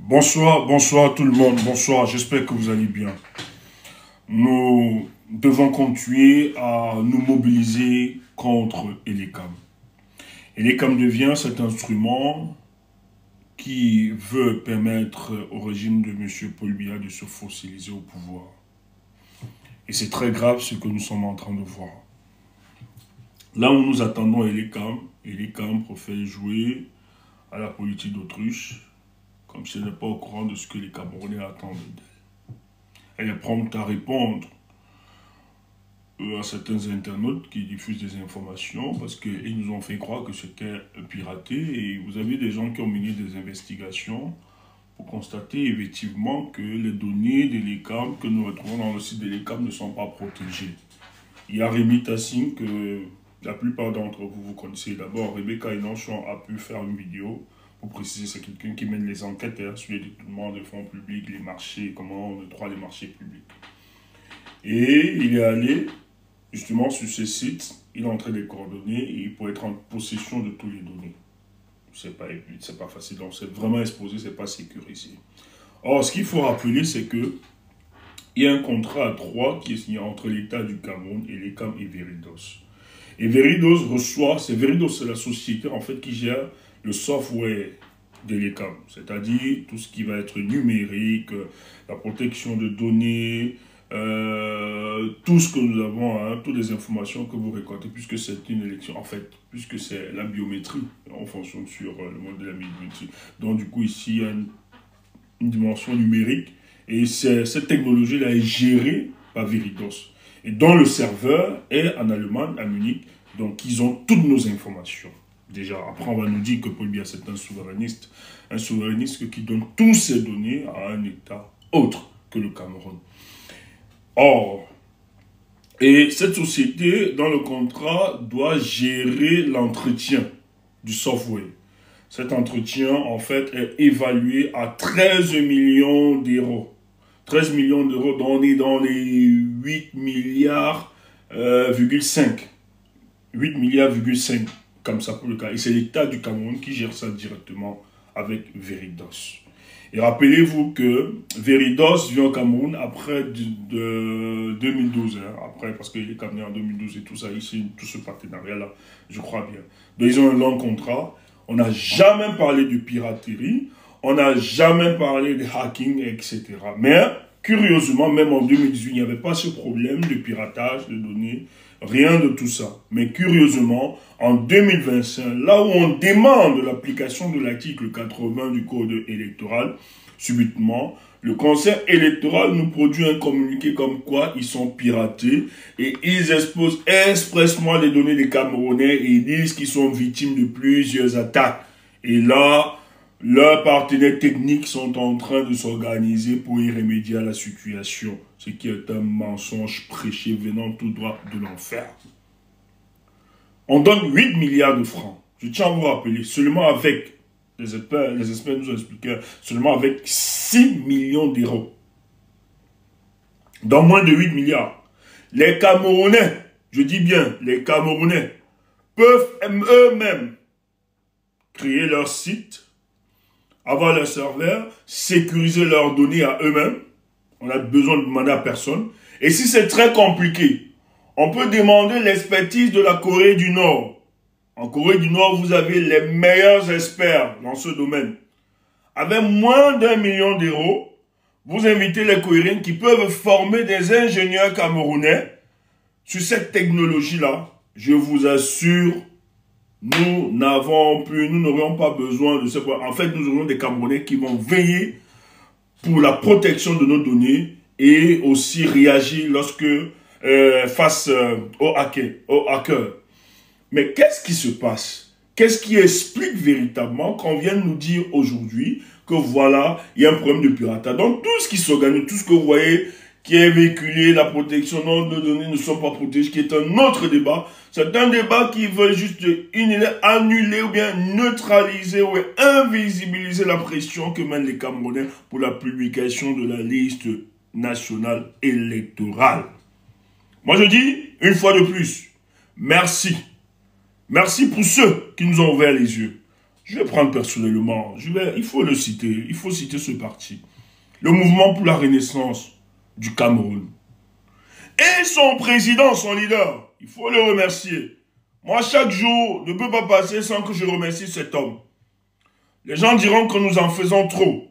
Bonsoir, bonsoir tout le monde, bonsoir, j'espère que vous allez bien. Nous devons continuer à nous mobiliser contre Elecam. Elecam devient cet instrument qui veut permettre au régime de M. Paul Biya de se fossiliser au pouvoir. Et c'est très grave ce que nous sommes en train de voir. Là où nous attendons Elecam préfère jouer à la politique d'autruche, comme si elle n'est pas au courant de ce que les Camerounais attendent d'elle. Elle est prompte à répondre à certains internautes qui diffusent des informations parce qu'ils nous ont fait croire que c'était piraté. Et vous avez des gens qui ont mené des investigations pour constater effectivement que les données de l'ECAM que nous retrouvons dans le site de l'ECAM ne sont pas protégées. Il y a Rémi Tassine que la plupart d'entre vous, vous connaissez. D'abord, Rebecca Enonchon a pu faire une vidéo. Pour préciser, c'est quelqu'un qui mène les enquêtes sur les détournements de fonds publics, les marchés, comment on octroie les marchés publics. Et il est allé justement sur ce site, il a entré les coordonnées et il peut être en possession de toutes les données. C'est pas facile, donc c'est vraiment exposé, c'est pas sécurisé. Or, ce qu'il faut rappeler, c'est que il y a un contrat à 3 qui est signé entre l'État du Cameroun et l'ECAM et Veridos. Et Veridos reçoit, Veridos, c'est la société en fait qui gère le software de l'ECAM, c'est-à-dire tout ce qui va être numérique, la protection de données, tout ce que nous avons, hein, toutes les informations que vous récoltez, puisque c'est une élection, en fait, puisque c'est la biométrie, on fonctionne sur le mode de la biométrie. Donc du coup ici, il y a une dimension numérique, et cette technologie-là est gérée par Veridos. Et dont le serveur est en Allemagne, à Munich, donc ils ont toutes nos informations. Déjà, après on va nous dire que Paul Biya c'est un souverainiste qui donne toutes ses données à un État autre que le Cameroun. Or, et cette société, dans le contrat, doit gérer l'entretien du software. Cet entretien, en fait, est évalué à 13 millions d'euros. 13 millions d'euros, on est dans les 8 milliards, 8 milliards, comme ça pour le cas. Et c'est l'État du Cameroun qui gère ça directement avec Veridos. Et rappelez-vous que Veridos vient au Cameroun après 2012, hein, après, parce qu'il est Cameroun en 2012 et tout ça, ici, tout ce partenariat-là, je crois bien. Donc ils ont un long contrat. On n'a jamais parlé de piraterie, on n'a jamais parlé de hacking, etc. Mais, curieusement, même en 2018, il n'y avait pas ce problème de piratage de données, rien de tout ça. Mais curieusement, en 2025, là où on demande l'application de l'article 80 du Code électoral, subitement, le Conseil électoral nous produit un communiqué comme quoi ils sont piratés et ils exposent expressement les données des Camerounais et ils disent qu'ils sont victimes de plusieurs attaques. Et là, leurs partenaires techniques sont en train de s'organiser pour y remédier à la situation, ce qui est un mensonge prêché venant tout droit de l'enfer. On donne 8 milliards de francs. Je tiens à vous rappeler, seulement avec, les experts nous ont expliqué, seulement avec 6 millions d'euros. Dans moins de 8 milliards. Les Camerounais, je dis bien, les Camerounais, peuvent eux-mêmes créer leur site, avoir leur serveur, sécuriser leurs données à eux-mêmes. On a besoin de demander à personne. Et si c'est très compliqué, on peut demander l'expertise de la Corée du Nord. En Corée du Nord, vous avez les meilleurs experts dans ce domaine. Avec moins d'1 million d'euros, vous invitez les Coréens qui peuvent former des ingénieurs camerounais sur cette technologie-là. Je vous assure, nous n'aurions pas besoin de ce point. En fait, nous aurons des Camerounais qui vont veiller pour la protection de nos données et aussi réagir lorsque face aux hackers. Mais qu'est-ce qui se passe? Qu'est-ce qui explique véritablement qu'on vient de nous dire aujourd'hui que voilà, il y a un problème de piratage? Donc tout ce qui s'organise, tout ce que vous voyez qui est véhiculé, la protection de nos données ne sont pas protégées, qui est un autre débat. C'est un débat qui veut juste annuler ou bien neutraliser ou invisibiliser la pression que mènent les Camerounais pour la publication de la liste nationale électorale. Moi je dis, une fois de plus, merci. Merci pour ceux qui nous ont ouvert les yeux. Je vais prendre personnellement, il faut le citer, il faut citer ce parti. Le mouvement pour la renaissance du Cameroun. Et son président, son leader, il faut le remercier. Moi, chaque jour ne peut pas passer sans que je remercie cet homme. Les gens diront que nous en faisons trop.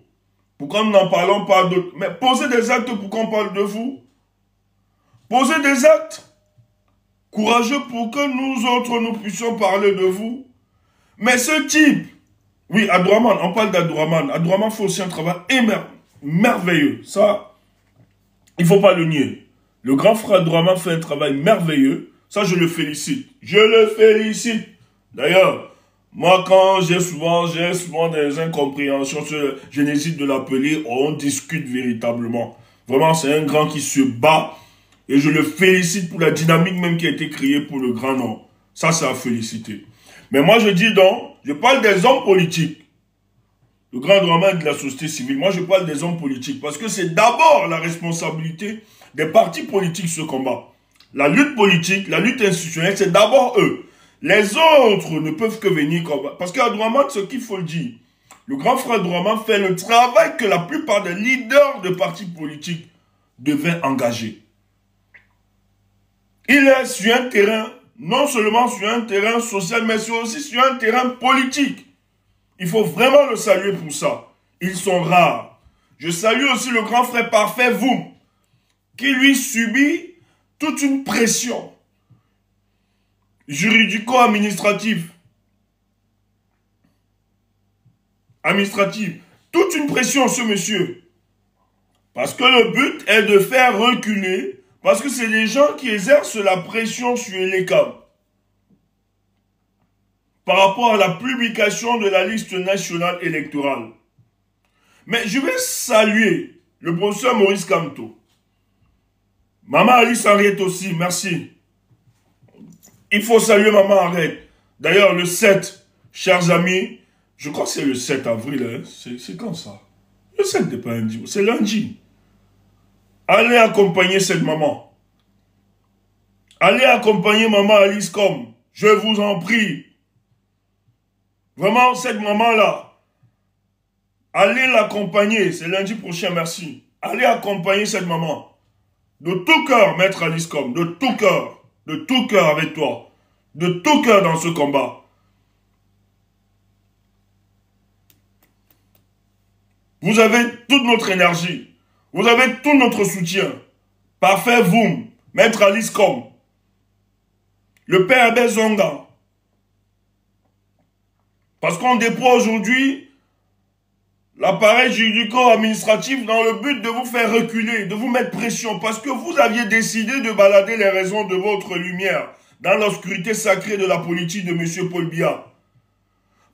Pourquoi nous n'en parlons pas d'autres? Mais posez des actes pour qu'on parle de vous. Posez des actes courageux pour que nous autres, nous puissions parler de vous. Mais ce type, oui, Abdourahmane, on parle d'Abdourahmane. Abdourahmane fait aussi un travail merveilleux. Ça, il ne faut pas le nier. Le grand frère Abdourahmane fait un travail merveilleux. Ça, je le félicite. Je le félicite. D'ailleurs, moi, quand j'ai souvent des incompréhensions, je n'hésite de l'appeler, on discute véritablement. Vraiment, c'est un grand qui se bat. Et je le félicite pour la dynamique même qui a été créée pour le Grand Nord. Ça, c'est à féliciter. Mais moi, je dis donc, je parle des hommes politiques. Le grand domaine de la société civile. Moi, je parle des hommes politiques. Parce que c'est d'abord la responsabilité des partis politiques, ce combat. La lutte politique, la lutte institutionnelle, c'est d'abord eux. Les autres ne peuvent que venir combattre. Parce qu'Abdourahmane, ce qu'il faut le dire, le grand frère Abdourahmane fait le travail que la plupart des leaders de partis politiques devaient engager. Il est sur un terrain, non seulement sur un terrain social, mais aussi sur un terrain politique. Il faut vraiment le saluer pour ça. Ils sont rares. Je salue aussi le grand frère parfait, vous, qui lui subit toute une pression juridico-administrative. Toute une pression, ce monsieur. Parce que le but est de faire reculer. Parce que c'est des gens qui exercent la pression sur l'ECAM. Par rapport à la publication de la liste nationale électorale. Mais je vais saluer le professeur Maurice Kamto. Maman Alice Henriette aussi, merci. Il faut saluer Maman Henriette. D'ailleurs, le 7, chers amis, je crois que c'est le 7 avril, hein? C'est quand ça? Le 7 n'est pas lundi, c'est lundi. Allez accompagner cette maman. Allez accompagner maman Alice comme. Je vous en prie. Vraiment, cette maman-là. Allez l'accompagner. C'est lundi prochain, merci. Allez accompagner cette maman. De tout cœur, maître Alice comme. De tout cœur. De tout cœur avec toi. De tout cœur dans ce combat. Vous avez toute notre énergie. Vous avez tout notre soutien. Parfait, vous, maître Alice Com, le père Bezonga. Parce qu'on déploie aujourd'hui l'appareil juridico-administratif dans le but de vous faire reculer, de vous mettre pression. Parce que vous aviez décidé de balader les raisons de votre lumière dans l'obscurité sacrée de la politique de M. Paul Biya.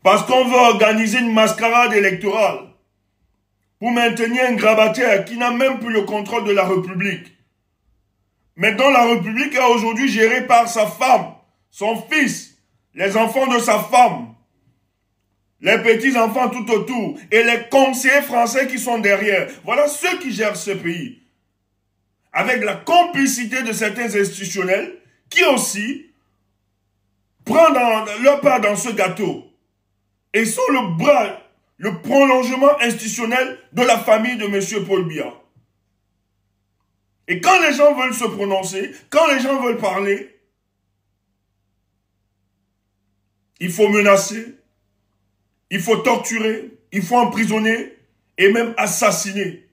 Parce qu'on veut organiser une mascarade électorale pour maintenir un grabataire qui n'a même plus le contrôle de la République. Mais dont la République est aujourd'hui gérée par sa femme, son fils, les enfants de sa femme, les petits-enfants tout autour, et les conseillers français qui sont derrière. Voilà ceux qui gèrent ce pays. Avec la complicité de certains institutionnels qui aussi prennent leur part dans ce gâteau. Et sont le bras, le prolongement institutionnel de la famille de M. Paul Biya. Et quand les gens veulent se prononcer, quand les gens veulent parler, il faut menacer, il faut torturer, il faut emprisonner et même assassiner.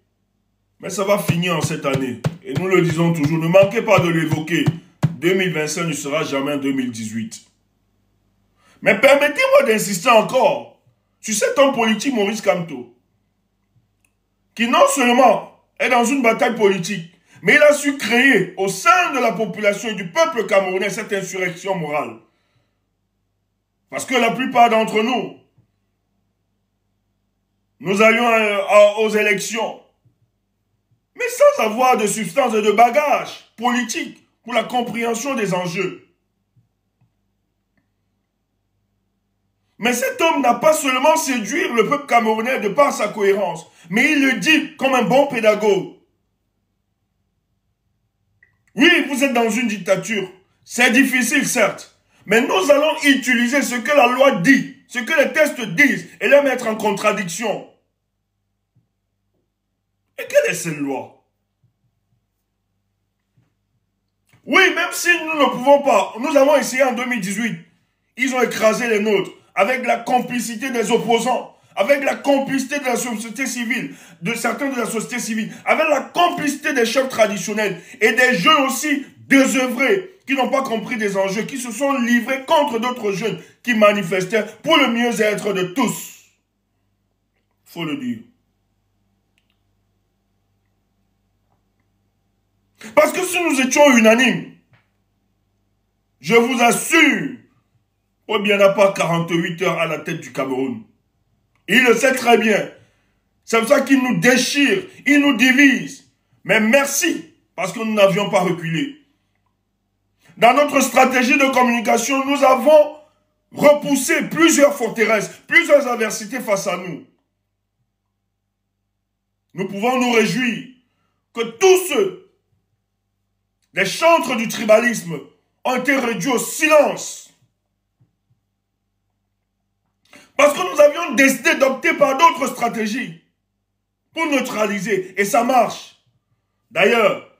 Mais ça va finir en cette année. Et nous le disons toujours, ne manquez pas de l'évoquer. 2025 ne sera jamais 2018. Mais permettez-moi d'insister encore sur cet homme politique, Maurice Kamto, qui non seulement est dans une bataille politique, mais il a su créer au sein de la population et du peuple camerounais cette insurrection morale. Parce que la plupart d'entre nous, nous allions aux élections, mais sans avoir de substance et de bagage politique pour la compréhension des enjeux. Mais cet homme n'a pas seulement séduire le peuple camerounais de par sa cohérence, mais il le dit comme un bon pédagogue. Oui, vous êtes dans une dictature. C'est difficile, certes. Mais nous allons utiliser ce que la loi dit, ce que les textes disent et les mettre en contradiction. Et quelle est cette loi? Oui, même si nous ne pouvons pas, nous avons essayé en 2018. Ils ont écrasé les nôtres avec la complicité des opposants, avec la complicité de la société civile, de certains de la société civile, avec la complicité des chefs traditionnels et des jeunes aussi désœuvrés qui n'ont pas compris des enjeux, qui se sont livrés contre d'autres jeunes qui manifestaient pour le mieux-être de tous. Faut le dire. Parce que si nous étions unanimes, je vous assure, Obiang n'a pas 48 heures à la tête du Cameroun. Il le sait très bien. C'est pour ça qu'il nous déchire, il nous divise. Mais merci, parce que nous n'avions pas reculé. Dans notre stratégie de communication, nous avons repoussé plusieurs forteresses, plusieurs adversités face à nous. Nous pouvons nous réjouir que tous ceux, les chantres du tribalisme, ont été réduits au silence. Parce que nous avions décidé d'opter par d'autres stratégies pour neutraliser. Et ça marche. D'ailleurs,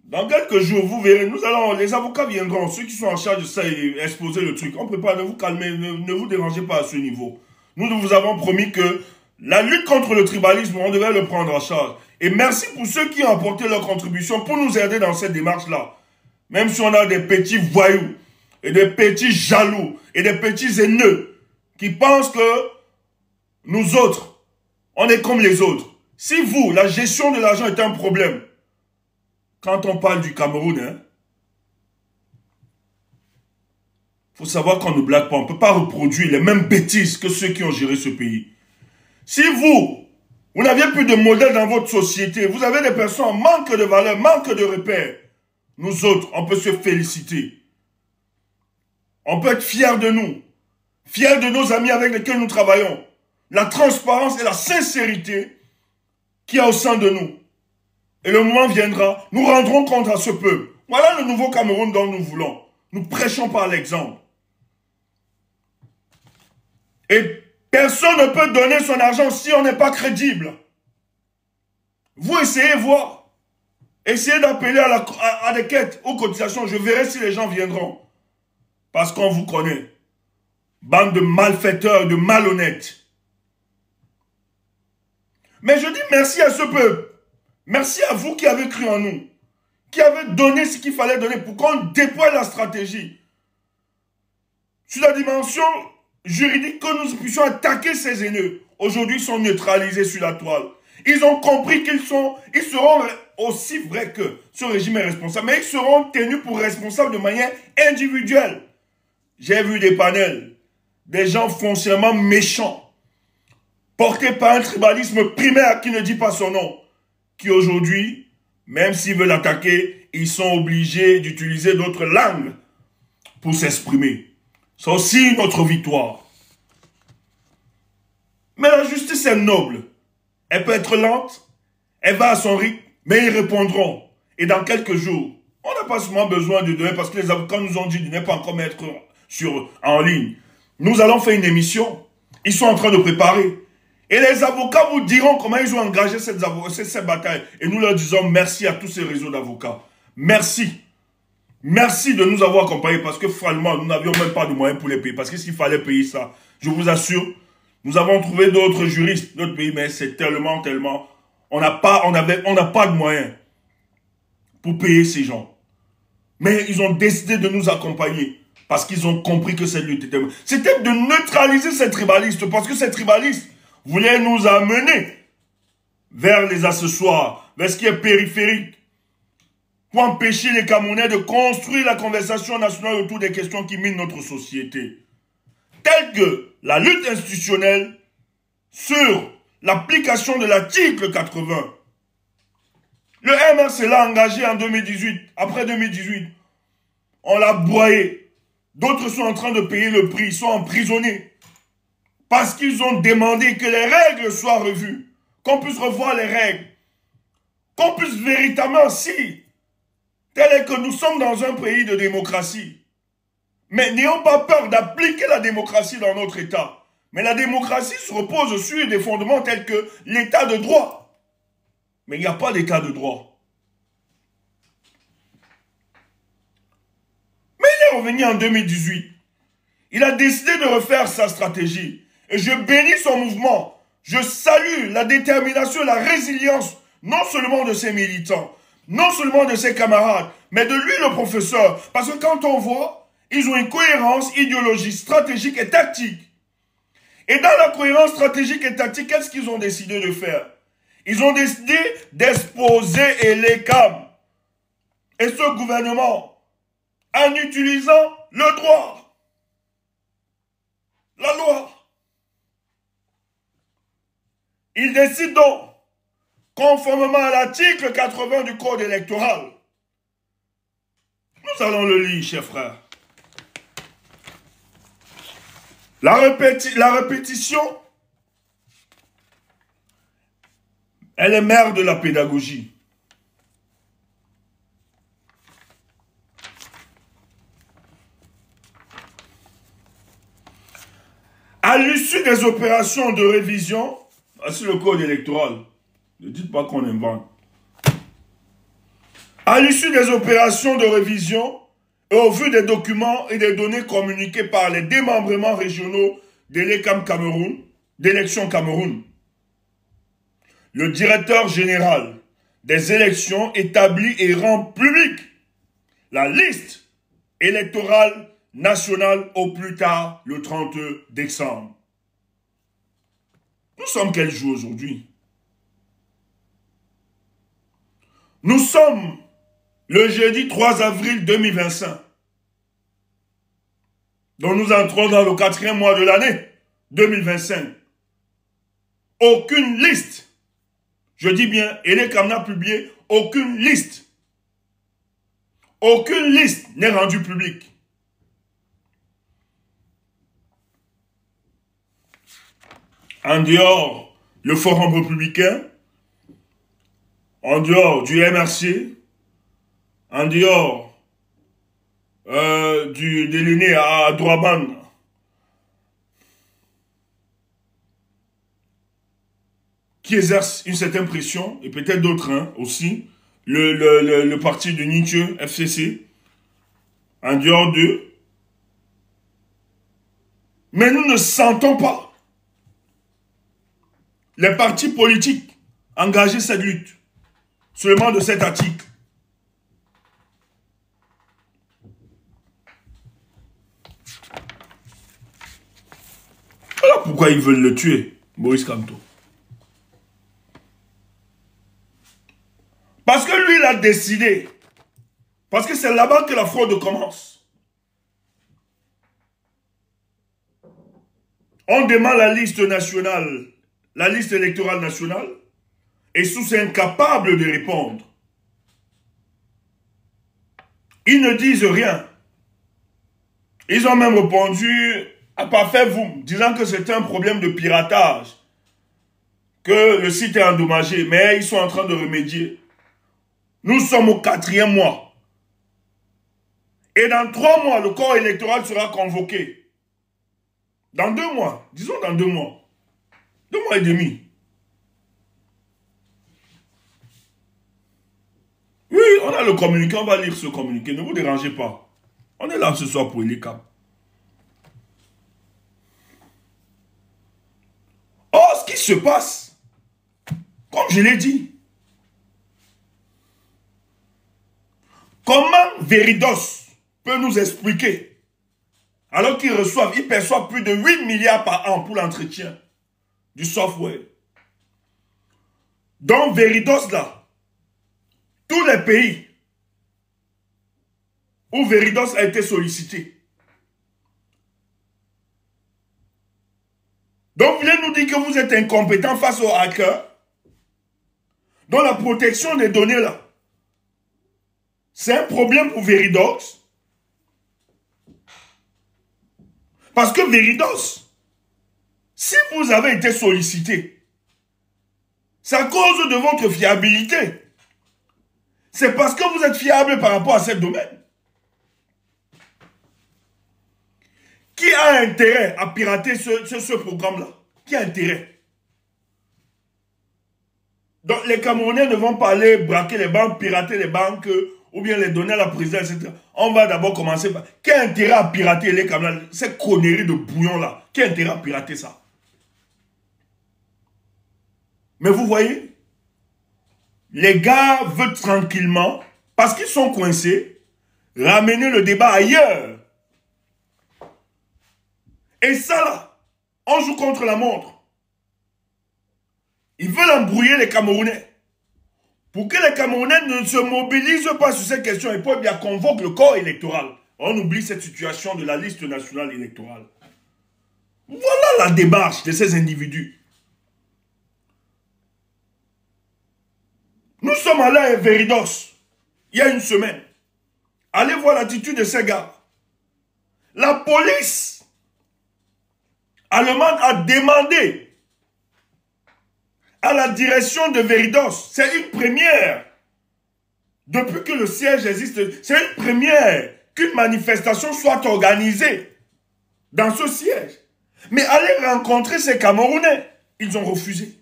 dans quelques jours, vous verrez, les avocats viendront, ceux qui sont en charge de ça, et exposer le truc. On ne peut pas, ne vous calmer, ne vous dérangez pas à ce niveau. Nous vous avons promis que la lutte contre le tribalisme, on devait le prendre en charge. Et merci pour ceux qui ont apporté leur contribution pour nous aider dans cette démarche-là. Même si on a des petits voyous, et des petits jaloux, et des petits haineux, qui pensent que nous autres, on est comme les autres. Si vous, la gestion de l'argent est un problème, quand on parle du Cameroun, faut savoir qu'on ne blague pas. On ne peut pas reproduire les mêmes bêtises que ceux qui ont géré ce pays. Si vous n'aviez plus de modèle dans votre société, vous avez des personnes en manque de valeur, manque de repères, nous autres, on peut se féliciter. On peut être fiers de nous, fiers de nos amis avec lesquels nous travaillons. La transparence et la sincérité qu'il y a au sein de nous. Et le moment viendra, nous rendrons compte à ce peuple. Voilà le nouveau Cameroun dont nous voulons. Nous prêchons par l'exemple. Et personne ne peut donner son argent si on n'est pas crédible. Vous essayez voir. Essayez d'appeler à des quêtes, aux cotisations. Je verrai si les gens viendront. Parce qu'on vous connaît. Bande de malfaiteurs, de malhonnêtes. Mais je dis merci à ce peuple. Merci à vous qui avez cru en nous. Qui avez donné ce qu'il fallait donner pour qu'on déploie la stratégie. Sur la dimension juridique, que nous puissions attaquer ces haineux. Aujourd'hui, ils sont neutralisés sur la toile. Ils ont compris ils seront aussi vrais que ce régime est responsable. Mais ils seront tenus pour responsables de manière individuelle. J'ai vu des panels. Des gens foncièrement méchants. Portés par un tribalisme primaire qui ne dit pas son nom. Qui aujourd'hui, même s'ils veulent attaquer, ils sont obligés d'utiliser d'autres langues pour s'exprimer. C'est aussi notre victoire. Mais la justice est noble. Elle peut être lente, elle va à son rythme, mais ils répondront. Et dans quelques jours, on n'a pas seulement besoin de donner, parce que les avocats nous ont dit de ne pas encore mettre en ligne. Nous allons faire une émission. Ils sont en train de préparer. Et les avocats vous diront comment ils ont engagé cette bataille. Et nous leur disons merci à tous ces réseaux d'avocats. Merci. Merci de nous avoir accompagnés parce que franchement, nous n'avions même pas de moyens pour les payer. Parce qu'il fallait payer ça. Je vous assure, nous avons trouvé d'autres juristes, d'autres pays, mais c'est tellement. On n'a pas de moyens pour payer ces gens. Mais ils ont décidé de nous accompagner parce qu'ils ont compris que cette lutte était... C'était de neutraliser ces tribalistes parce que ces tribalistes voulait nous amener vers les accessoires, vers ce qui est périphérique, pour empêcher les Camerounais de construire la conversation nationale autour des questions qui minent notre société, telles que la lutte institutionnelle sur l'application de l'article 80. Le MRC l'a engagé en 2018, après 2018, on l'a broyé. D'autres sont en train de payer le prix, ils sont emprisonnés. Parce qu'ils ont demandé que les règles soient revues. Qu'on puisse revoir les règles. Qu'on puisse véritablement, si, tel est que nous sommes dans un pays de démocratie. Mais n'ayons pas peur d'appliquer la démocratie dans notre État. Mais la démocratie se repose sur des fondements tels que l'état de droit. Mais il n'y a pas d'état de droit. Mais il est revenu en 2018. Il a décidé de refaire sa stratégie. Et je bénis son mouvement. Je salue la détermination et la résilience, non seulement de ses militants, non seulement de ses camarades, mais de lui, le professeur. Parce que quand on voit, ils ont une cohérence idéologique, stratégique et tactique. Et dans la cohérence stratégique et tactique, qu'est-ce qu'ils ont décidé de faire? Ils ont décidé d'exposer Elecam et ce gouvernement en utilisant le droit, la loi. Ils décident donc, conformément à l'article 80 du Code électoral. Nous allons le lire, chers frères. La répétition, elle est mère de la pédagogie. À l'issue des opérations de révision, voici le code électoral. Ne dites pas qu'on invente. À l'issue des opérations de révision et au vu des documents et des données communiquées par les démembrements régionaux d'Elecam Cameroun, d'Élections Cameroun, le directeur général des élections établit et rend public la liste électorale nationale au plus tard le 30 décembre. Nous sommes quel jour aujourd'hui? Nous sommes le jeudi 3 avril 2025. Donc nous entrons dans le 4e mois de l'année 2025. Aucune liste, je dis bien, Elecam n'a publié aucune liste. Aucune liste n'est rendue publique. En dehors, le Forum républicain, en dehors du MRC, en dehors de l'aîné à Douaban, qui exerce une certaine pression, et peut-être d'autres aussi, le parti de Nietzsche, FCC, en dehors d'eux. Mais nous ne sentons pas les partis politiques engager cette lutte, seulement de cet article. Alors pourquoi ils veulent le tuer, Maurice Kamto? Parce que lui, il a décidé. Parce que c'est là-bas que la fraude commence. On demande la liste nationale, la liste électorale nationale, et sous incapable de répondre. Ils ne disent rien. Ils ont même répondu à parfait vous, disant que c'est un problème de piratage, que le site est endommagé, mais ils sont en train de remédier. Nous sommes au 4e mois. Et dans 3 mois, le corps électoral sera convoqué. Dans 2 mois, disons dans 2 mois. 2 mois et demi. Oui, on a le communiqué, on va lire ce communiqué. Ne vous dérangez pas. On est là ce soir pour Elecam. Or, ce qui se passe, comme je l'ai dit, comment Veridos peut nous expliquer, alors qu'ils reçoivent, ils perçoivent plus de 8 milliards par an pour l'entretien du software. Donc Veridos là, tous les pays où Veridos a été sollicité. Donc vous voulez nous dire que vous êtes incompétent face aux hackers, dont la protection des données là, c'est un problème pour Veridos. Parce que Veridos, si vous avez été sollicité, c'est à cause de votre fiabilité. C'est parce que vous êtes fiable par rapport à ce domaine. Qui a intérêt à pirater ce programme-là? Qui a intérêt? Donc les Camerounais ne vont pas aller braquer les banques, pirater les banques, ou bien les donner à la présidence, etc. On va d'abord commencer par... Qui a intérêt à pirater les Camerounais? Ces conneries de bouillon-là. Qui a intérêt à pirater ça? Mais vous voyez, les gars veulent tranquillement, parce qu'ils sont coincés, ramener le débat ailleurs. Et ça là, on joue contre la montre. Ils veulent embrouiller les Camerounais. Pour que les Camerounais ne se mobilisent pas sur ces questions, il faut bien convoquer le corps électoral. On oublie cette situation de la liste nationale électorale. Voilà la démarche de ces individus. Nous sommes allés à Veridos il y a une semaine. Allez voir l'attitude de ces gars. La police allemande a demandé à la direction de Veridos, c'est une première. Depuis que le siège existe, c'est une première qu'une manifestation soit organisée dans ce siège. Mais allez rencontrer ces Camerounais. Ils ont refusé.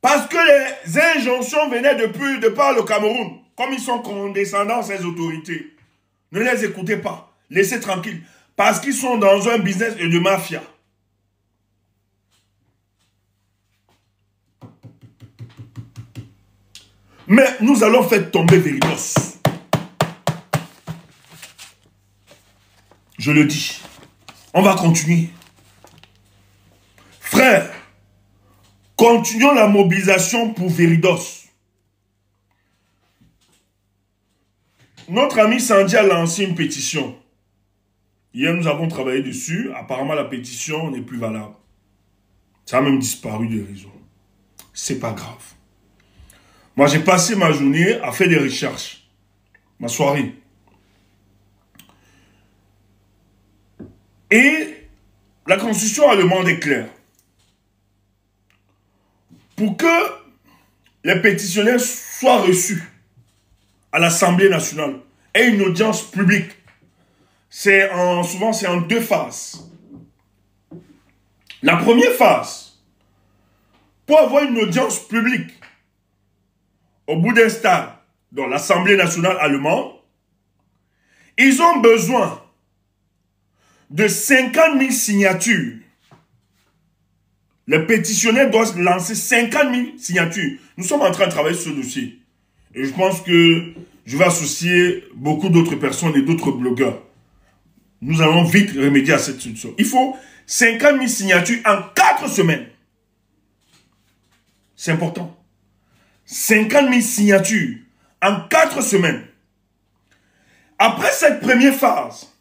Parce que les injonctions venaient de par le Cameroun. Comme ils sont condescendants, ces autorités. Ne les écoutez pas. Laissez tranquilles. Parce qu'ils sont dans un business de mafia. Mais nous allons faire tomber Veridos. Je le dis. On va continuer. Frères, continuons la mobilisation pour Veridos. Notre ami Sandy a lancé une pétition. Hier, nous avons travaillé dessus. Apparemment, la pétition n'est plus valable. Ça a même disparu des réseaux. C'est pas grave. Moi, j'ai passé ma journée à faire des recherches. Ma soirée. Et la constitution allemande est claire. Pour que les pétitionnaires soient reçus à l'Assemblée nationale et une audience publique, souvent c'est en deux phases. La première phase, pour avoir une audience publique au bout d'un stade dans l'Assemblée nationale allemande, ils ont besoin de 50 000 signatures. Les pétitionnaires doivent lancer 50 000 signatures. Nous sommes en train de travailler sur ce dossier. Et je pense que je vais associer beaucoup d'autres personnes et d'autres blogueurs. Nous allons vite remédier à cette situation. Il faut 50 000 signatures en 4 semaines. C'est important. 50 000 signatures en 4 semaines. Après cette première phase,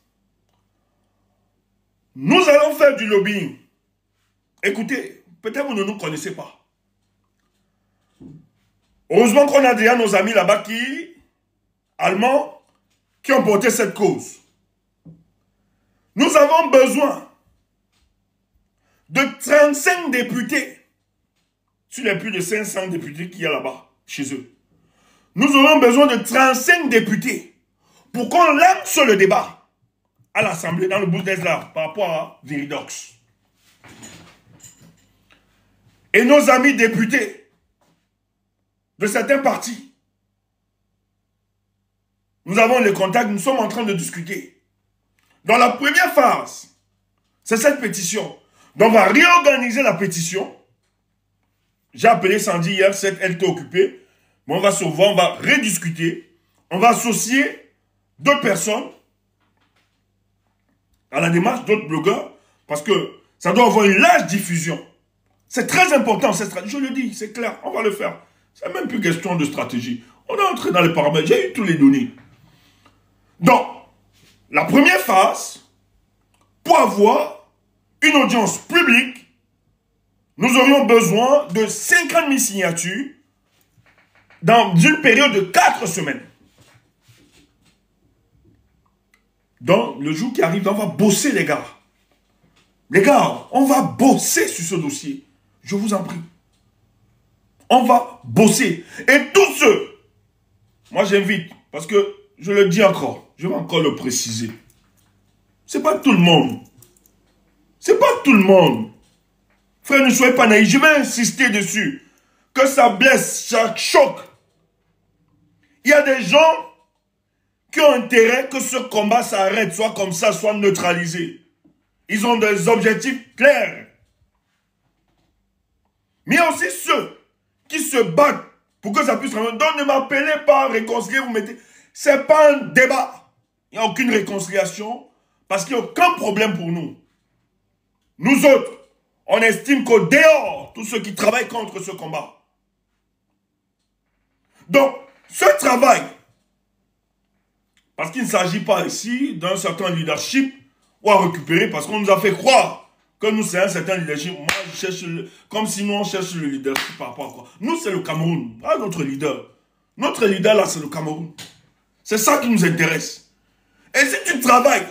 nous allons faire du lobbying. Écoutez, peut-être vous ne nous connaissez pas. Heureusement qu'on a déjà nos amis là-bas allemands, qui ont porté cette cause. Nous avons besoin de 35 députés sur les plus de 500 députés qu'il y a là-bas, chez eux. Nous aurons besoin de 35 députés pour qu'on lance le débat à l'Assemblée, dans le Bundesrat, par rapport à Veridos. Et nos amis députés de certains partis, nous avons les contacts, nous sommes en train de discuter. Dans la première phase, c'est cette pétition. Donc on va réorganiser la pétition. J'ai appelé Sandy hier, elle était occupée. Mais on va se voir, on va rediscuter. On va associer d'autres personnes à la démarche, d'autres blogueurs, parce que ça doit avoir une large diffusion. C'est très important, cette stratégie. Je le dis, c'est clair, on va le faire. C'est même plus question de stratégie. On est entré dans les paramètres, j'ai eu tous les données. Donc, la première phase, pour avoir une audience publique, nous aurions besoin de 50 000 signatures dans une période de 4 semaines. Donc, le jour qui arrive, on va bosser, les gars. Les gars, on va bosser sur ce dossier. Je vous en prie. On va bosser. Et tous ceux, moi j'invite, parce que je le dis encore, je vais encore le préciser. C'est pas tout le monde. C'est pas tout le monde. Frère, ne soyez pas naïfs. Je vais insister dessus. Que ça blesse, ça choque. Il y a des gens qui ont intérêt que ce combat s'arrête, soit comme ça, soit neutralisé. Ils ont des objectifs clairs. Mais il y a aussi ceux qui se battent pour que ça puisse... Donc ne m'appelez pas réconcilier, vous mettez... C'est pas un débat. Il n'y a aucune réconciliation parce qu'il n'y a aucun problème pour nous. Nous autres, on estime qu'au dehors, tous ceux qui travaillent contre ce combat. Donc, ce travail, parce qu'il ne s'agit pas ici d'un certain leadership ou à récupérer, parce qu'on nous a fait croire que nous, c'est un certain leadership. Moi, je cherche, comme si nous, on cherche le leadership par rapport à quoi. Nous, c'est le Cameroun, pas notre leader. Notre leader, là, c'est le Cameroun. C'est ça qui nous intéresse. Et si tu travailles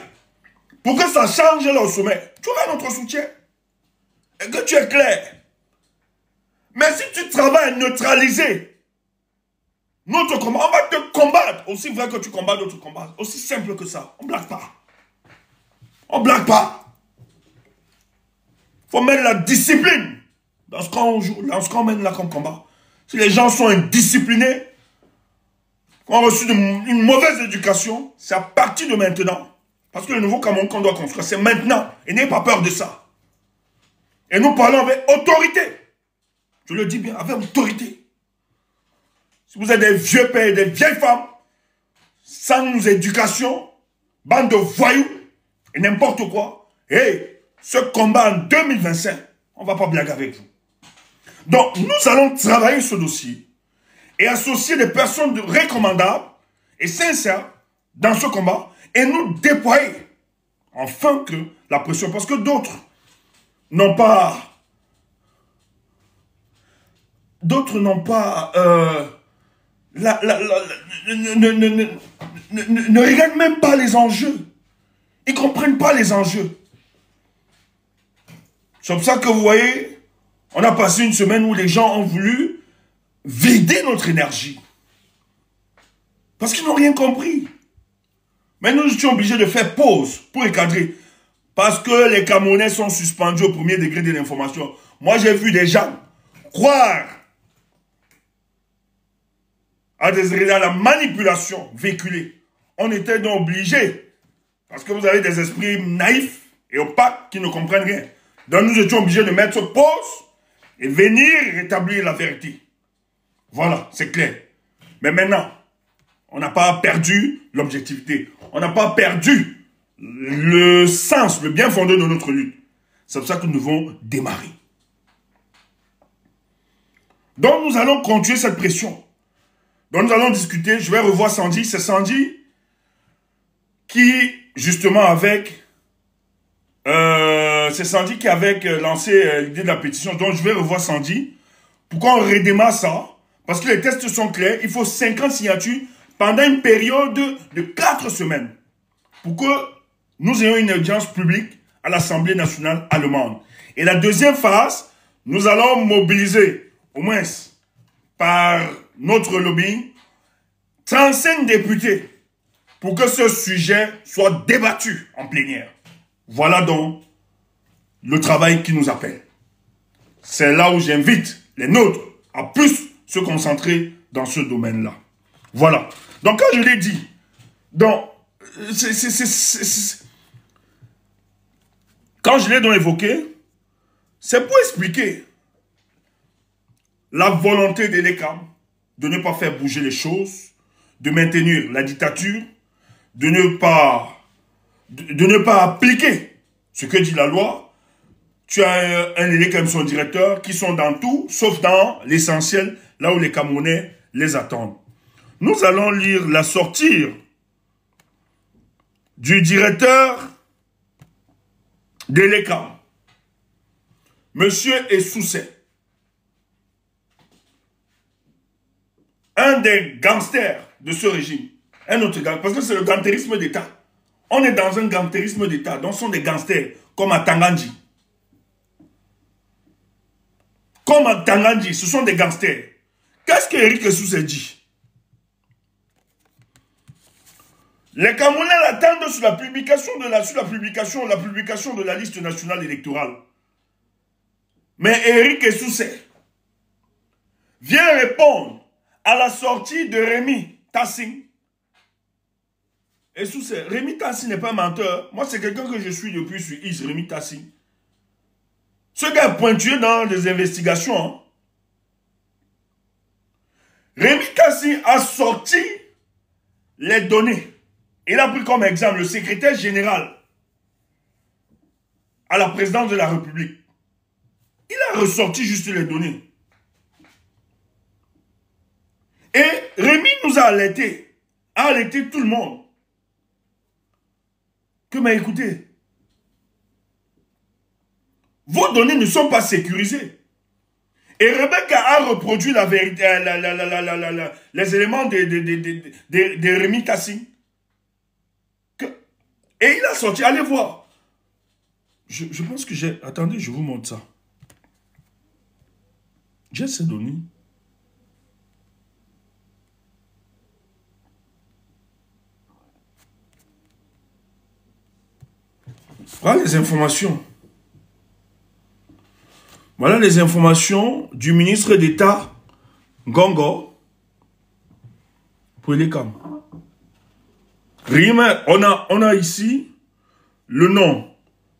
pour que ça change là au sommet, tu auras notre soutien. Et que tu es clair. Mais si tu travailles à neutraliser notre combat, on va te combattre. Aussi vrai que tu combats notre combat. Aussi simple que ça. On ne blague pas. On ne blague pas. Il faut mettre la discipline dans ce qu'on mène là comme combat. Si les gens sont indisciplinés, ont reçu une mauvaise éducation, c'est à partir de maintenant. Parce que le nouveau Cameroun qu'on doit construire, c'est maintenant. Et n'ayez pas peur de ça. Et nous parlons avec autorité. Je le dis bien, avec autorité. Si vous êtes des vieux pères et des vieilles femmes, sans éducation, bande de voyous, et n'importe quoi, ce combat en 2025, on ne va pas blaguer avec vous. Donc, nous allons travailler ce dossier et associer des personnes recommandables et sincères dans ce combat et nous déployer afin que la pression, parce que d'autres n'ont pas ne regardent même pas les enjeux. Ils ne comprennent pas les enjeux. C'est pour ça que vous voyez, on a passé une semaine où les gens ont voulu vider notre énergie. Parce qu'ils n'ont rien compris. Mais nous étions obligés de faire pause pour recadrer. Parce que les Camerounais sont suspendus au premier degré de l'information. Moi, j'ai vu des gens croire à la manipulation véhiculée. On était donc obligés, parce que vous avez des esprits naïfs et opaques qui ne comprennent rien. Donc nous étions obligés de mettre pause et venir rétablir la vérité. Voilà, c'est clair. Mais maintenant, on n'a pas perdu l'objectivité. On n'a pas perdu le sens, le bien fondé de notre lutte. C'est pour ça que nous devons démarrer. Donc nous allons continuer cette pression. Donc nous allons discuter, je vais revoir Sandy. C'est Sandy qui, justement, c'est Sandy qui avait lancé l'idée de la pétition. Donc je vais revoir Sandy. Pourquoi on redémarre ça? Parce que les tests sont clairs. Il faut 50 signatures pendant une période de 4 semaines. Pour que nous ayons une audience publique à l'Assemblée nationale allemande. Et la deuxième phase, nous allons mobiliser, au moins par notre lobbying, 35 députés pour que ce sujet soit débattu en plénière. Voilà donc le travail qui nous appelle. C'est là où j'invite les nôtres à plus se concentrer dans ce domaine-là. Voilà. Donc, quand je l'ai dit, quand je l'ai donc évoqué, c'est pour expliquer la volonté de l'ECAM de ne pas faire bouger les choses, de maintenir la dictature, de ne pas appliquer ce que dit la loi. Tu as un ELECAM, son directeur, qui sont dans tout, sauf dans l'essentiel, là où les Camerounais les attendent. Nous allons lire la sortie du directeur de l'ELECAM, Monsieur Essoussé, un des gangsters de ce régime, un autre gang, parce que c'est le gantérisme d'État. On est dans un gantérisme d'État, donc ce sont des gangsters, comme à Tangandji. Comme à Tangandji, ce sont des gangsters. Qu'est-ce qu'Éric Essoussé dit? Les Camerounais l'attendent sur la publication de la liste nationale électorale. Mais Eric Essoussé vient répondre à la sortie de Rémi Tassing. Essoussé, Rémi Tassing n'est pas un menteur. Moi, c'est quelqu'un que je suis depuis sur Is, Rémi Tassing. Ce gars est pointué dans les investigations. Hein. Rémi Tassing a sorti les données. Il a pris comme exemple le secrétaire général à la présidence de la République. Il a ressorti juste les données. Et Rémi nous a alerté tout le monde. Que mais écoutez, vos données ne sont pas sécurisées. Et Rebecca a reproduit la vérité, les éléments de Rémi Tassing. Et il a sorti, allez voir. Je pense que j'ai... Attendez, je vous montre ça. J'ai ces données. Voilà les informations. Voilà les informations du ministre d'État Gongo pour les CAM. On a ici le nom,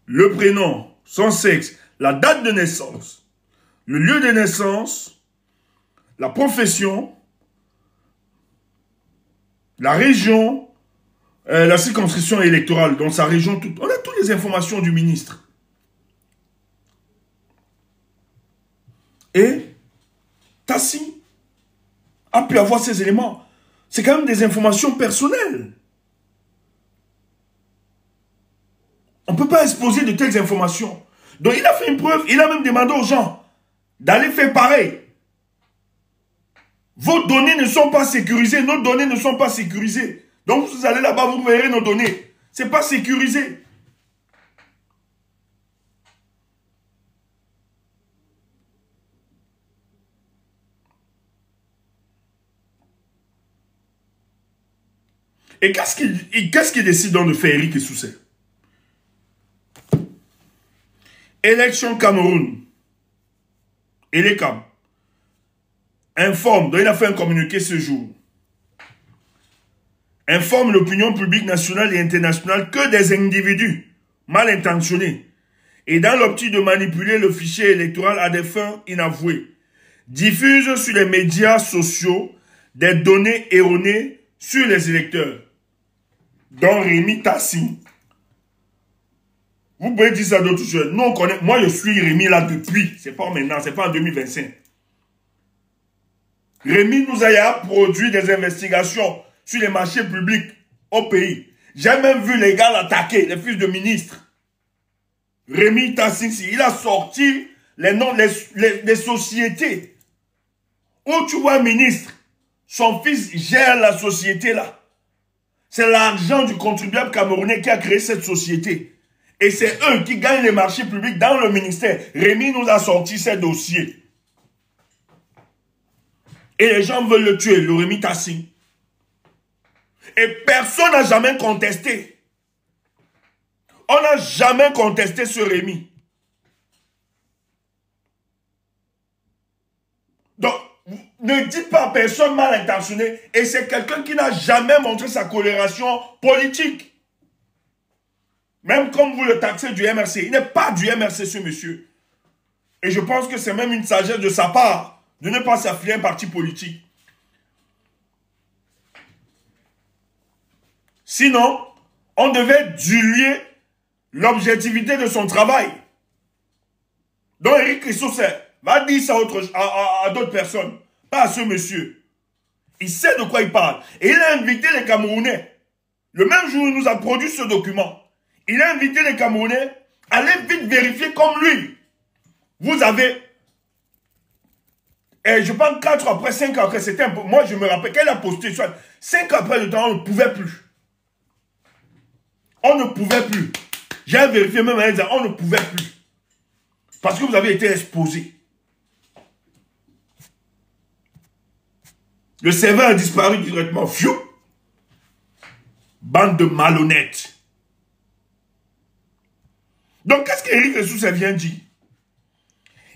le prénom, son sexe, la date de naissance, le lieu de naissance, la profession, la région, la circonscription électorale, dans sa région, toute. On a toutes les informations du ministre. Et Tassing a pu avoir ces éléments. C'est quand même des informations personnelles. On ne peut pas exposer de telles informations. Donc il a fait une preuve, il a même demandé aux gens d'aller faire pareil. Vos données ne sont pas sécurisées, nos données ne sont pas sécurisées. Donc vous allez là-bas, vous verrez nos données. Ce n'est pas sécurisé. Et qu'est-ce qu'il décide donc de faire Eric Essoussé? Élection Cameroun. Et les CAM informe, donc il a fait un communiqué ce jour. Informe l'opinion publique nationale et internationale que des individus mal intentionnés et dans l'optique de manipuler le fichier électoral à des fins inavouées diffusent sur les médias sociaux des données erronées sur les électeurs, dont Rémi Tassing. Vous pouvez dire ça d'autres choses. Nous, on connaît. Moi, je suis Rémi là depuis. C'est pas maintenant, c'est pas en 2025. Rémi nous a produit des investigations sur les marchés publics au pays. J'ai même vu les gars l'attaquer, les fils de ministres. Rémi Tassing, il a sorti les noms des sociétés où tu vois un ministre, son fils gère la société là. C'est l'argent du contribuable camerounais qui a créé cette société. Et c'est eux qui gagnent les marchés publics dans le ministère. Rémi nous a sorti ces dossiers. Et les gens veulent le tuer, le Rémi Tassing. Et personne n'a jamais contesté. On n'a jamais contesté ce Rémi. Donc, ne dites pas à personne mal intentionné. Et c'est quelqu'un qui n'a jamais montré sa coloration politique. Même comme vous le taxez du MRC. Il n'est pas du MRC, ce monsieur. Et je pense que c'est même une sagesse de sa part de ne pas s'affilier à un parti politique. Sinon, on devait diluer l'objectivité de son travail. Donc Eric Essoussé va dire ça à d'autres personnes, pas à ce monsieur. Il sait de quoi il parle. Et il a invité les Camerounais. Le même jour où il nous a produit ce document, il a invité les Camerounais à aller vite vérifier comme lui. Vous avez, et je pense 4 après, 5 après, c'était un peu, moi je me rappelle qu'elle a posté, 5 après le temps, on ne pouvait plus. On ne pouvait plus. J'ai vérifié même à elle, on ne pouvait plus. Parce que vous avez été exposé. Le serveur a disparu directement. Fiou. Bande de malhonnêtes. Donc, qu'est-ce qu'Éric Ressousse vient dire?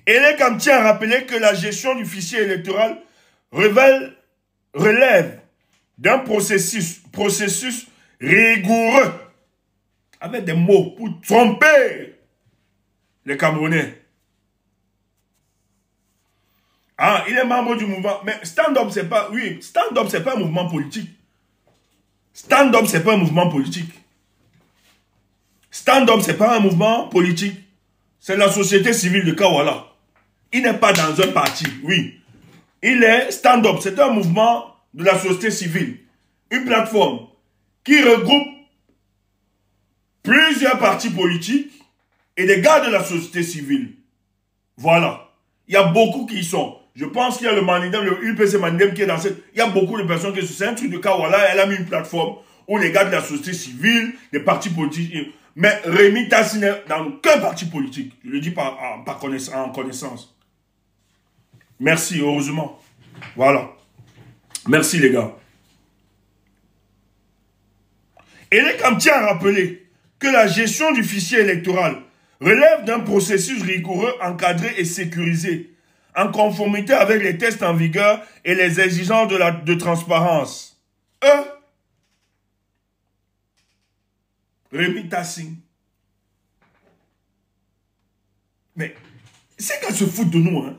Elekam tient à rappeler que la gestion du fichier électoral relève d'un processus rigoureux, avec des mots pour tromper les Camerounais. Ah, il est membre du mouvement. Mais stand-up, c'est pas... Oui, stand-up, c'est pas un mouvement politique. Stand-up, c'est pas un mouvement politique. Stand-up, c'est pas un mouvement politique. C'est la société civile de Kawala. Il n'est pas dans un parti, oui. Il est stand-up, c'est un mouvement de la société civile. Une plateforme qui regroupe plusieurs partis politiques et des gars de la société civile. Voilà. Il y a beaucoup qui y sont. Je pense qu'il y a le Manidem, le UPC Manidem qui est dans cette... Il y a beaucoup de personnes qui sont... C'est un truc de Kawala, elle a mis une plateforme où les gars de la société civile, les partis politiques... Mais Rémi Tassi n'est dans aucun parti politique. Je le dis en connaissance. Merci, heureusement. Voilà. Merci les gars. Et les Elekam tient à rappeler que la gestion du fichier électoral relève d'un processus rigoureux, encadré et sécurisé, en conformité avec les tests en vigueur et les exigences de transparence. Rémi Tassi. Mais, ces gars se foutent de nous, hein.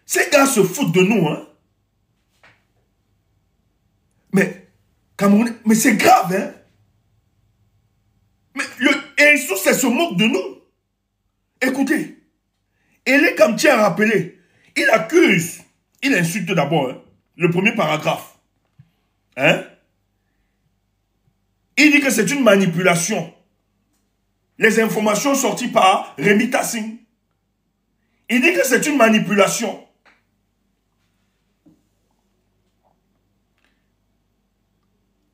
Ces gars se foutent de nous, hein. Mais, Cameroun, mais c'est grave, hein. Mais et ça se moque de nous. Écoutez, Elekam tient à rappeler, il accuse, il insulte d'abord, hein, le premier paragraphe. Hein? Il dit que c'est une manipulation. Les informations sorties par Rémi Tassi. Il dit que c'est une manipulation.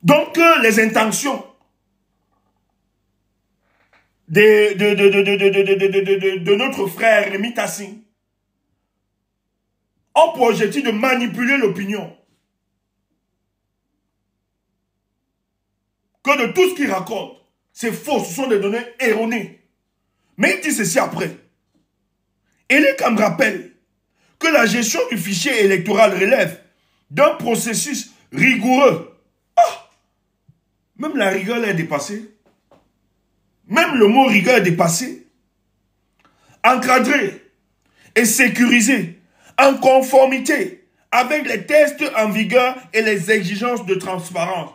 Donc, les intentions de notre frère Rémi Tassi ont pour objectif de manipuler l'opinion. Que de tout ce qu'il raconte, c'est faux, ce sont des données erronées. Mais il dit ceci après. Elekam rappelle que la gestion du fichier électoral relève d'un processus rigoureux. Ah! Même la rigueur est dépassée. Même le mot rigueur est dépassé. Encadré et sécurisé en conformité avec les tests en vigueur et les exigences de transparence.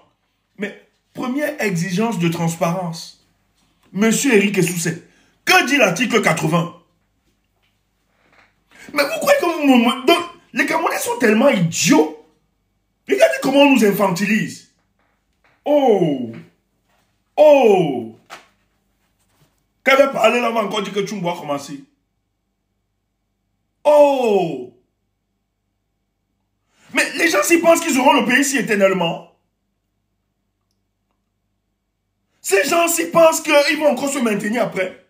Mais première exigence de transparence, Monsieur Éric Ressousse, que dit l'article 80? Mais vous croyez que donc, les Camerounais sont tellement idiots? Regardez comment on nous infantilise. Oh! Oh! Qu'avait parlé là, on va encore dire que tu me vois commencer. Oh! Mais les gens s'y pensent qu'ils auront le pays si éternellement. Ces gens s'y pensent qu'ils vont encore se maintenir après.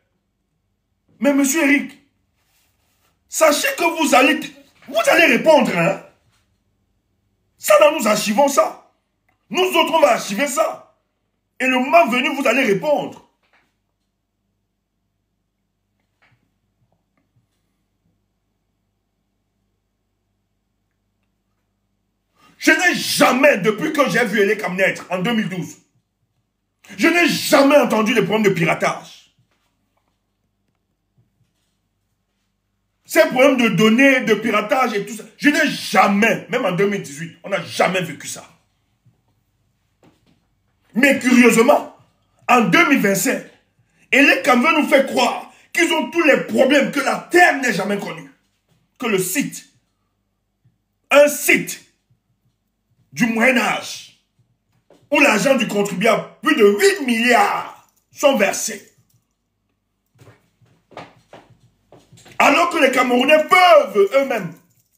Mais monsieur Éric, sachez que vous allez répondre, hein. Ça, là, nous archivons ça. Nous autres, on va archiver ça. Et le moment venu, vous allez répondre. Je n'ai jamais, depuis que j'ai vu Elekam naître, en 2012, je n'ai jamais entendu des problèmes de piratage. Ces problèmes de données, de piratage et tout ça, je n'ai jamais, même en 2018, on n'a jamais vécu ça. Mais curieusement, en 2025, Elekam veut nous faire croire qu'ils ont tous les problèmes que la Terre n'ait jamais connus. Que le site, un site du Moyen-Âge, où l'argent du contribuable, plus de 8 milliards, sont versés. Alors que les Camerounais peuvent eux-mêmes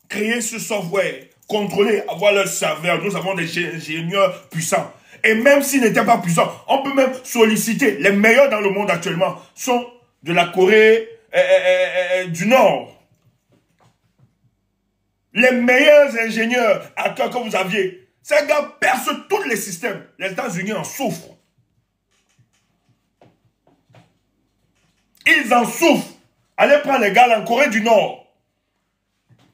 créer ce software, contrôler, avoir leur serveur. Nous avons des ingénieurs puissants. Et même s'ils n'étaient pas puissants, on peut même solliciter. Les meilleurs dans le monde actuellement sont de la Corée du Nord. Les meilleurs ingénieurs que vous aviez Ces gars percent tous les systèmes. Les États-Unis en souffrent. Ils en souffrent. Allez prendre les gars là, en Corée du Nord.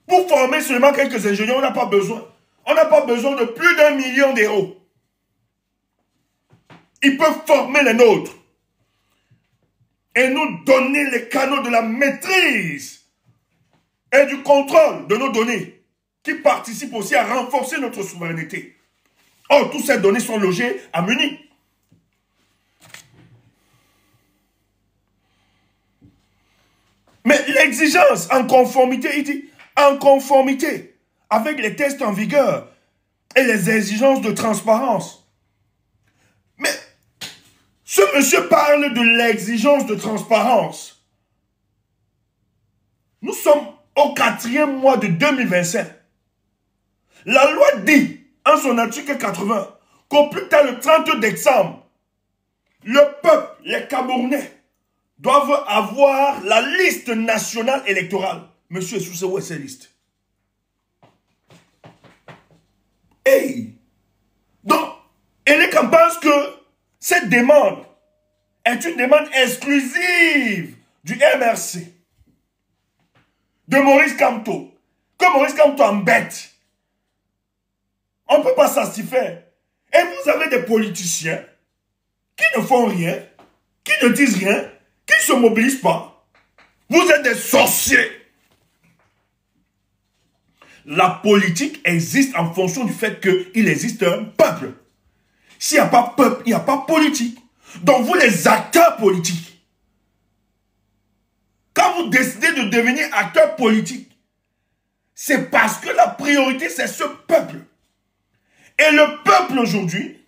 Pour former seulement quelques ingénieurs, on n'a pas besoin. On n'a pas besoin de plus d'1 million d'euros. Ils peuvent former les nôtres. Et nous donner les canaux de la maîtrise et du contrôle de nos données qui participent aussi à renforcer notre souveraineté. Or, toutes ces données sont logées à Munich. Mais l'exigence en conformité, il dit, en conformité avec les tests en vigueur et les exigences de transparence. Mais ce monsieur parle de l'exigence de transparence. Nous sommes au 4e mois de 2025. La loi dit, en son article 80, qu'au plus tard le 30 décembre, le peuple, les Camerounais, doivent avoir la liste nationale électorale. Monsieur, est-ce que où est cette liste? Hey! Donc, Elecam pense que cette demande est une demande exclusive du MRC, de Maurice Kamto, que Maurice Kamto embête. On ne peut pas satisfaire. Et vous avez des politiciens qui ne font rien, qui ne disent rien, qui ne se mobilisent pas. Vous êtes des sorciers. La politique existe en fonction du fait qu'il existe un peuple. S'il n'y a pas peuple, il n'y a pas politique. Donc vous les acteurs politiques, quand vous décidez de devenir acteur politique, c'est parce que la priorité c'est ce peuple. Et le peuple aujourd'hui,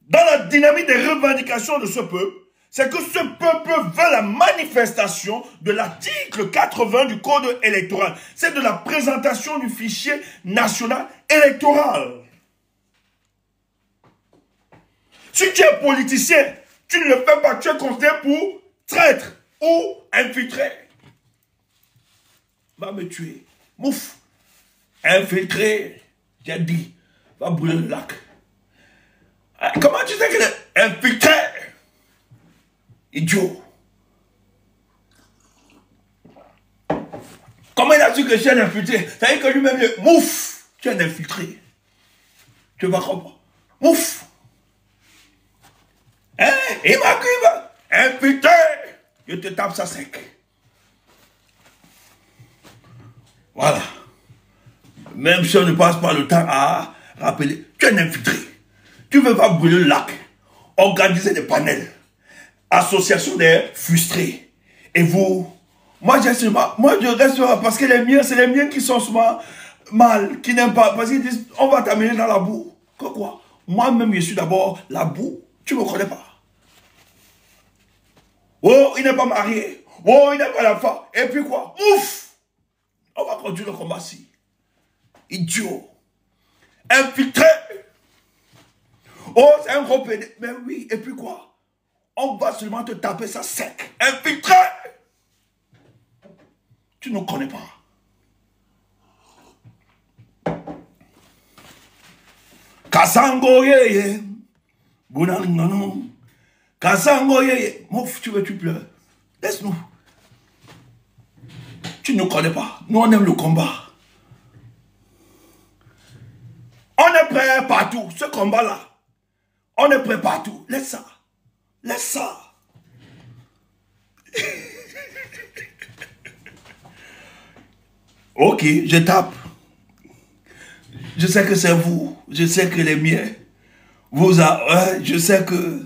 dans la dynamique des revendications de ce peuple, c'est que ce peuple veut la manifestation de l'article 80 du code électoral. C'est de la présentation du fichier national électoral. Si tu es politicien, tu ne le fais pas, tu es considéré pour traître ou infiltré. Va me tuer. Mouf. Infiltré. J'ai dit, va brûler le lac. Comment tu sais qu'il est infiltré? Idiot. Comment il a su que je suis un infiltré? Ça veut dire que lui-même, mouf, tu es un infiltré. Tu vas comprendre. Mouf. Hein? Il m'a dit, infiltré. Je te tape ça sec. Voilà. Même si on ne passe pas le temps à rappeler, tu es un infiltré. Tu ne veux pas brûler le lac, organiser des panels, association des frustrés. Et vous, moi je reste parce que les miens, c'est les miens qui sont souvent mal, qui n'aiment pas, parce qu'ils disent, on va t'amener dans la boue. Quoi? Moi-même, je suis d'abord la boue. Tu ne me connais pas. Oh, il n'est pas marié. Oh, il n'est pas la femme. Et puis quoi? Ouf! On va continuer le combat-ci. Idiot. Infiltré. Oh, c'est un gros pédé. Mais oui, et puis quoi? On va seulement te taper ça sec. Infiltré. Tu ne connais pas. Kassango yeye. Bounaningano. Kassango yeye. Mouf, tu pleures. Laisse-nous. Tu ne connais pas. Nous, on aime le combat. On est prêt partout. Ce combat-là, on est prêt partout. Laisse ça. Laisse ça. Ok, je tape. Je sais que c'est vous. Je sais que les miens. Je sais que...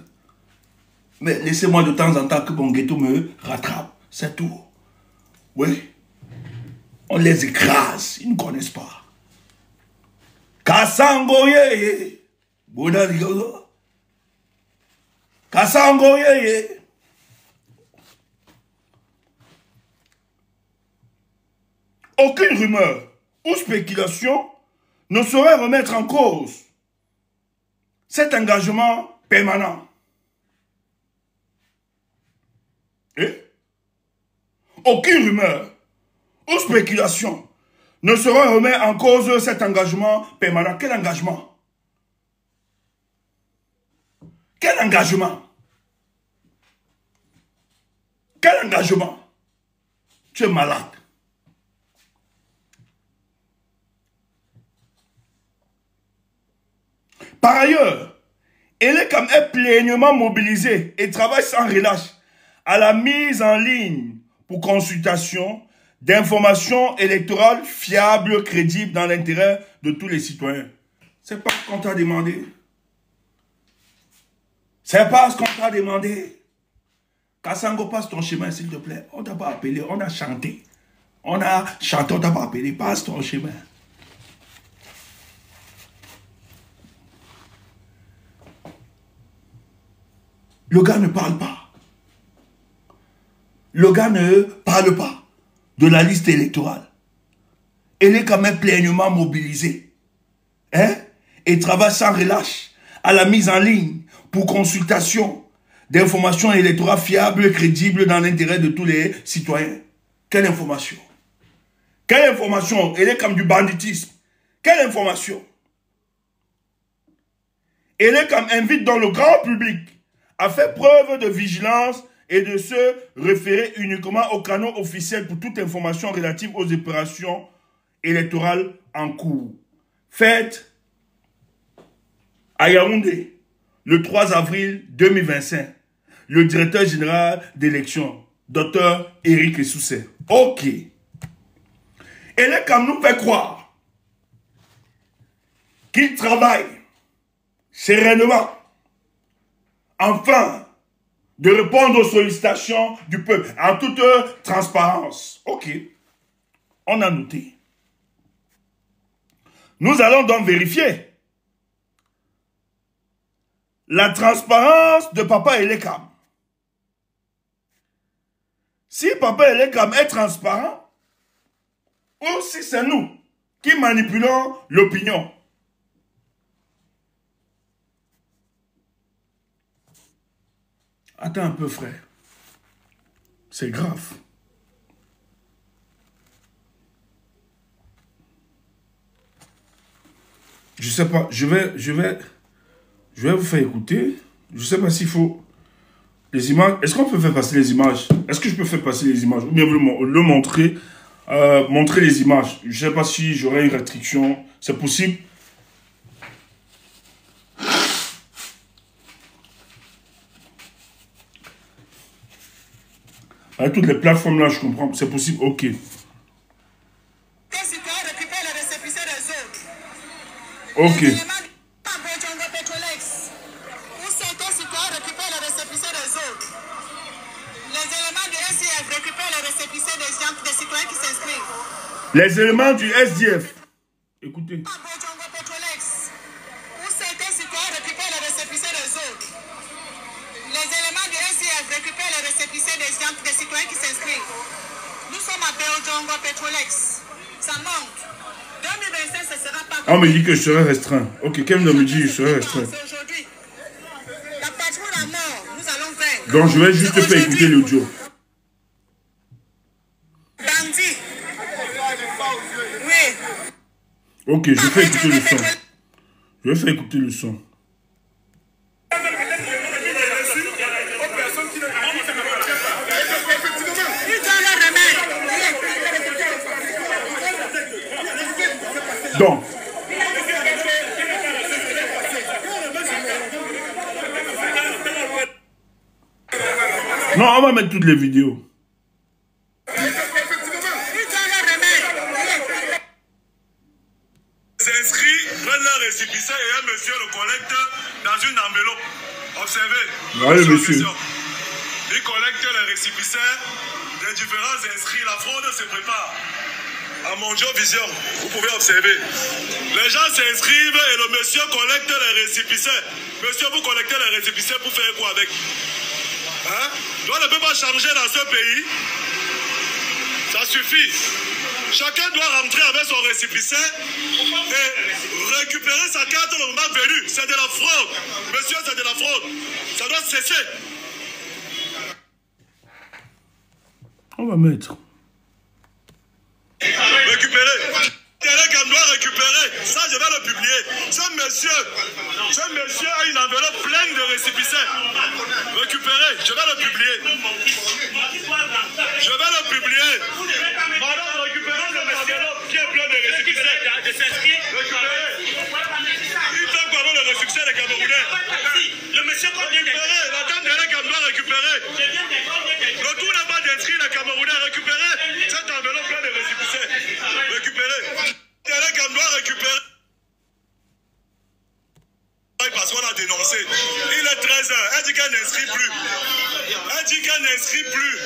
Mais laissez-moi de temps en temps que mon ghetto me rattrape. C'est tout. Oui. On les écrase. Ils ne connaissent pas. Kassango yeye. Bouddha rigolo. Kassango yeye. Aucune rumeur ou spéculation ne saurait remettre en cause cet engagement permanent. Et aucune rumeur ou spéculation ne saurait remettre en cause cet engagement permanent. Quel engagement? Quel engagement? Quel engagement? Tu es malade. Par ailleurs, Elecam est pleinement mobilisé et travaille sans relâche à la mise en ligne pour consultation d'informations électorales fiables, crédibles dans l'intérêt de tous les citoyens. C'est pas ce qu'on t'a demandé. C'est pas ce qu'on t'a demandé. Kassango, passe ton chemin, s'il te plaît. On t'a pas appelé, on a chanté. On a chanté, on t'a pas appelé. Passe ton chemin. Le gars ne parle pas. Le gars ne parle pas de la liste électorale. Elle est quand même pleinement mobilisée. Hein? Et travaille sans relâche à la mise en ligne pour consultation d'informations électorales fiables et crédibles dans l'intérêt de tous les citoyens. Quelle information? Quelle information? Elle est comme du banditisme. Quelle information? Elle est comme invite dans le grand public à faire preuve de vigilance et de se référer uniquement aux canaux officiels pour toute information relative aux opérations électorales en cours. Faites à Yaoundé, le 3 avril 2025, le directeur général d'élection, Dr Eric Essousset. Ok. Elle est comme nous fait croire qu'il travaille sereinement, enfin, de répondre aux sollicitations du peuple en toute transparence. Ok, on a noté. Nous allons donc vérifier la transparence de Papa Elecam. Si Papa Elecam est transparent, ou si c'est nous qui manipulons l'opinion. Attends un peu, frère. C'est grave. Je sais pas, je vais vous faire écouter. Je sais pas s'il faut les images. Est-ce qu'on peut faire passer les images? Est-ce que je peux faire passer les images? Ou bien le montrer, montrer les images. Je sais pas si j'aurai une restriction. C'est possible. Avec toutes les plateformes là, je comprends. C'est possible. Ok. Ok. Les éléments du SDF. Écoutez. Les éléments du SDF récupèrent les récépissés des citoyens qui s'inscrivent. Nous sommes à Béodjongo Petrolex. Ça monte. 2025, ce sera pas... On me dit que je serai restreint. Ok, quelqu'un me dit que je serai restreint. C'est aujourd'hui. La patrouille à mort, nous allons vaincre. Donc je vais juste te faire écouter l'audio. Bandit. Oui. Ok, je fais écouter le son. Je vais faire écouter le son. Donc, non, on va mettre toutes les vidéos. S'inscrit, prennent leur récépissé et un monsieur le collecte dans une enveloppe. Observez. Allez, monsieur. Il collecte les récépissés des différents inscrits. La fraude se prépare. À Monjo Vision, vous pouvez observer. Les gens s'inscrivent et le monsieur collecte les récépissés. Monsieur, vous collectez les récépissés pour faire quoi avec? Hein? On ne peut pas changer dans ce pays. Ça suffit. Chacun doit rentrer avec son récépissé et récupérer sa carte le moment venu. C'est de la fraude. Monsieur, c'est de la fraude. Ça doit cesser. On va mettre. Récupérer récupérer. Quelqu'un doit récupérer. Ça, je vais le publier. Ce monsieur a une enveloppe pleine de récépissés. Récupérez. Je vais le publier. Je vais le publier. Madame, récupérez l'enveloppe qui est pleine de récépissés. Récupérez. Il fait quoi avec le récépissé des Camerounais? Le monsieur récupérez. La dame de l'école doit récupérer. Le tout n'est pas d'inscrire les Camerounais. Récupérez cette enveloppe pleine de récépissés. Récupérez. Quelqu'un doit récupérer. Parce qu'on a dénoncé. Il est 13h. Elle dit qu'elle n'inscrit plus. Elle dit qu'elle n'inscrit plus.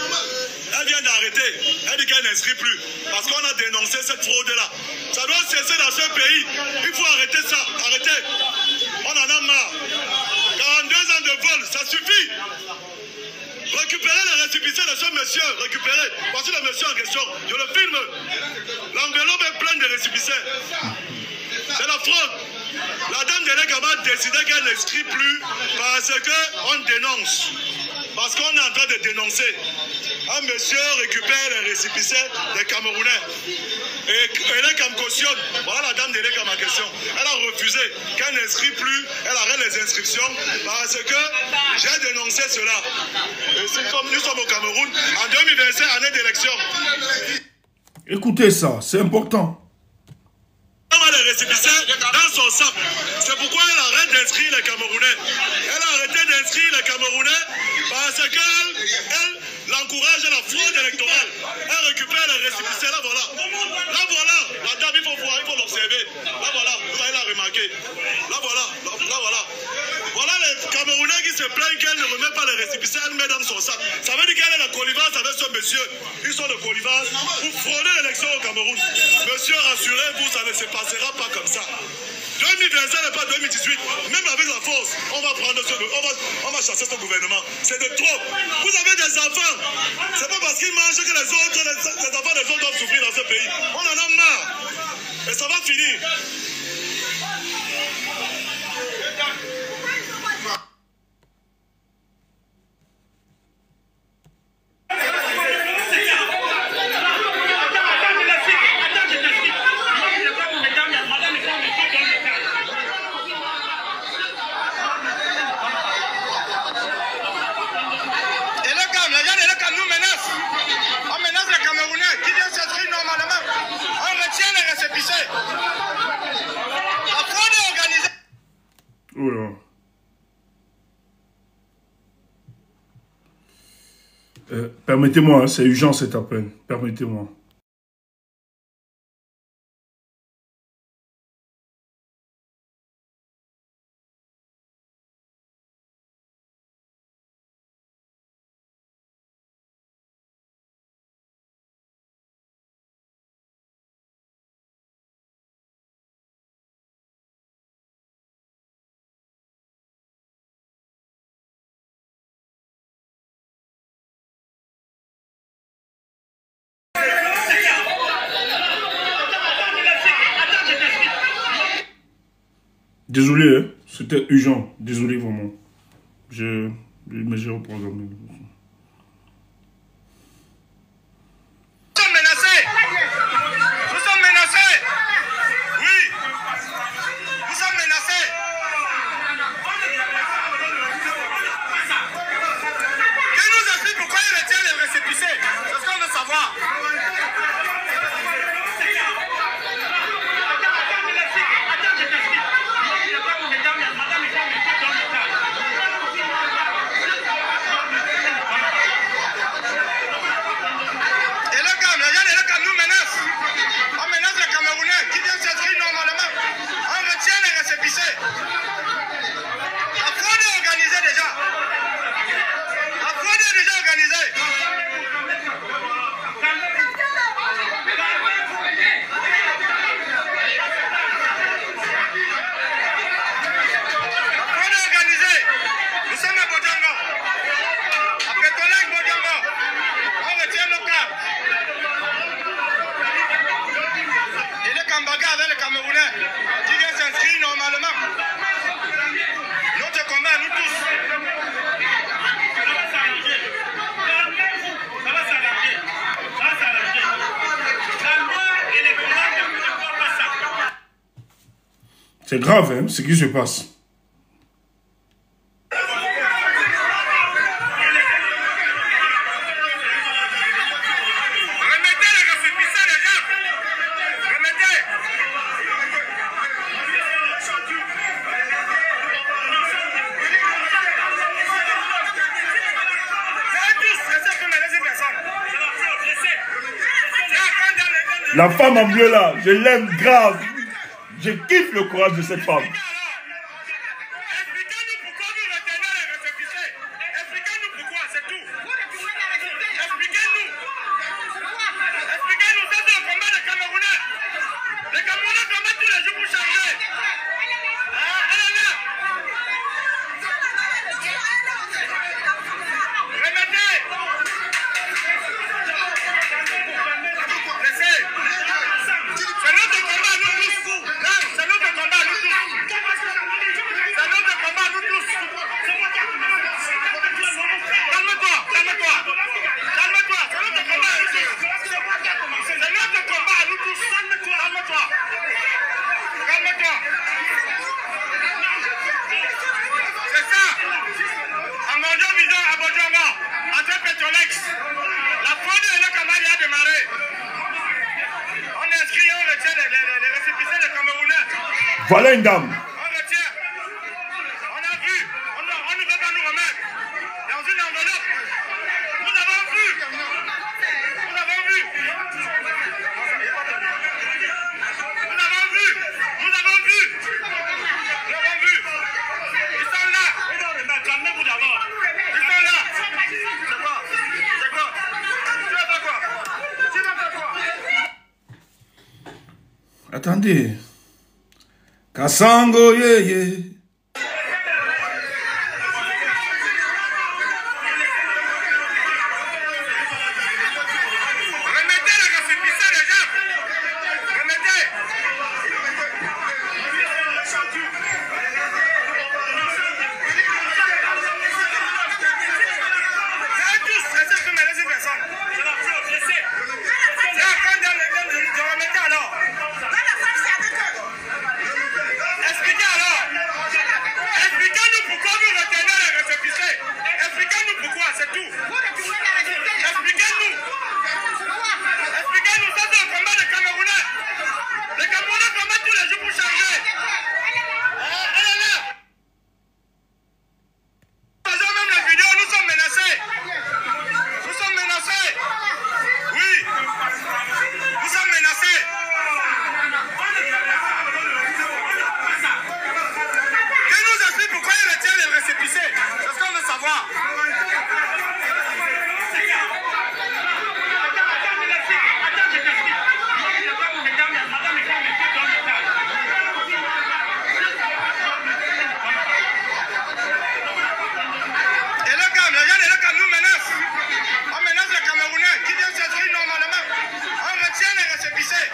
Elle vient d'arrêter. Elle dit qu'elle n'inscrit plus. Parce qu'on a dénoncé cette fraude-là. Ça doit cesser dans ce pays. Il faut arrêter ça. Arrêtez. On en a marre. 42 ans de vol, ça suffit. Récupérez les récépissés de ce monsieur. Récupérez. Voici le monsieur en question. Je le filme. L'enveloppe est pleine de récépissés. C'est la fraude. La dame de l'Écama a décidé qu'elle n'inscrit plus parce qu'on dénonce. Parce qu'on est en train de dénoncer. Un monsieur récupère les récépissés des Camerounais. Et l'Écam cautionne. Voilà la dame de l'Écam en question. Elle a refusé qu'elle n'inscrit plus. Elle arrête les inscriptions parce que j'ai dénoncé cela. Et c'est comme nous sommes au Cameroun en 2025, année d'élection. Écoutez ça, c'est important. Les récépissés dans son sac. C'est pourquoi elle arrête d'inscrire les Camerounais. Elle a arrêté d'inscrire les Camerounais parce qu'elle encourage la fraude électorale. Elle récupère les récépissés. Là voilà. Là voilà. La dame, il faut voir, il faut l'observer. Là voilà. Vous allez la remarquer. Là voilà. Là voilà. Voilà les Camerounais qui se plaignent qu'elle ne remet pas les récépissés. Elle met dans son sac. Ça veut dire qu'elle est de connivence avec ce monsieur. Ils sont de connivence pour frauder l'élection au Cameroun. Monsieur, rassurez-vous, ça ne se passera pas comme ça. 2025 n'est pas 2018. Même avec la force, on va prendre on va chasser ce gouvernement. C'est de trop. Vous avez des enfants. C'est pas parce qu'ils mangent que les enfants des autres doivent souffrir dans ce pays. On en a marre. Et ça va finir. Permettez-moi, hein, c'est urgent cet appel. Permettez-moi. Désolé, hein, c'était urgent. Désolé vraiment. Mais j'ai reprogrammé. électorale C'est grave, hein, ce qui se passe. La femme en bleu là, je l'aime grave. Je kiffe le courage de cette femme. Expliquez-nous pourquoi vous retenez les récépissés. Expliquez-nous pourquoi, c'est tout. Expliquez-nous. Expliquez-nous, ça c'est le combat des Camerounais. Les Camerounais combattent tous les jours pour changer. Elle est là. Remettez. Laissez. C'est notre combat, nous tous. C'est notre combat, nous tous. C'est notre combat, nous tous. Calme-toi, calme-toi. Calme-toi, c'est notre combat, nous tous. C'est notre combat, nous tous. Calme-toi. Calme-toi. C'est ça. À Mondial Vision, à Bodjongo, entre Petrolex. La fraude et le camarade a démarré. On inscrit, on retient les récépissés des Camerounais. Voilà une dame. On retient. On a vu. On ne veut pas nous remettre. Dans une enveloppe. Nous avons vu. Nous avons vu. Nous avons vu. Nous avons vu. Nous avons vu. Ils sont là. Calmez-vous d'abord. Ils sont là. C'est quoi? C'est quoi? Tu vas faire quoi? Tu vas faire quoi? Attendez. Kassango, yeah. Remettez les récépissés, les gens. Remettez. C'est tous, c'est ce que me laisse personne. C'est la fraude, laissez. Remettez alors. Expliquez alors. Expliquez-nous pourquoi vous retenez les récépissés. Expliquez-nous pourquoi, c'est tout. Expliquez-nous. Expliquez-nous, ça c'est le combat des Camerounais. Les Camerounais combattent tous les jours pour changer. Elle est là. Faisons même la vidéo, nous sommes menacés. Nous sommes menacés. Oui. Nous sommes menacés. Qui nous explique pourquoi il retient les récépissés? C'est ce qu'on veut savoir. Et le Cam, les gens de le Cam nous menacent. On menace les Camerounais qui viennent s'inscrire normalement. On retient les récépissés.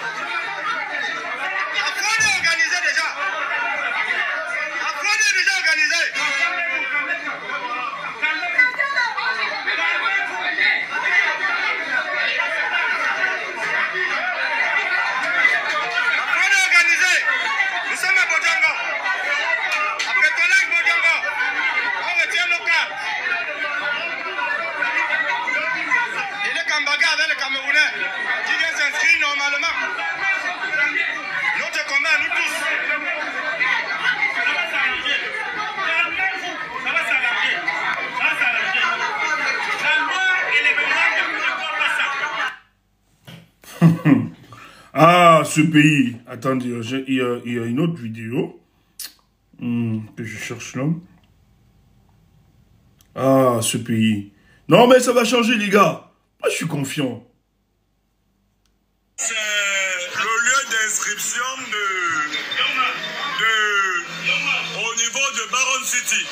La fraude est organisée déjà. La fraude est déjà organisée. La fraude est organisée. Nous sommes à Bodjongo. À Petrolex Bodjongo. On retient nos cartes. Et les Kambaga avec les Camerounais qui viennent s'inscrire normalement. Notre combat, nous tous. Ça va s'arranger. Ça va s'arranger. La loi électorale ne prévoit pas ça. Ah, ce pays. Attendez, il y a une autre vidéo que je cherche là. Ah, ce pays. Non, mais ça va changer, les gars. Moi, je suis confiant. C'est le lieu d'inscription au niveau de Baron City.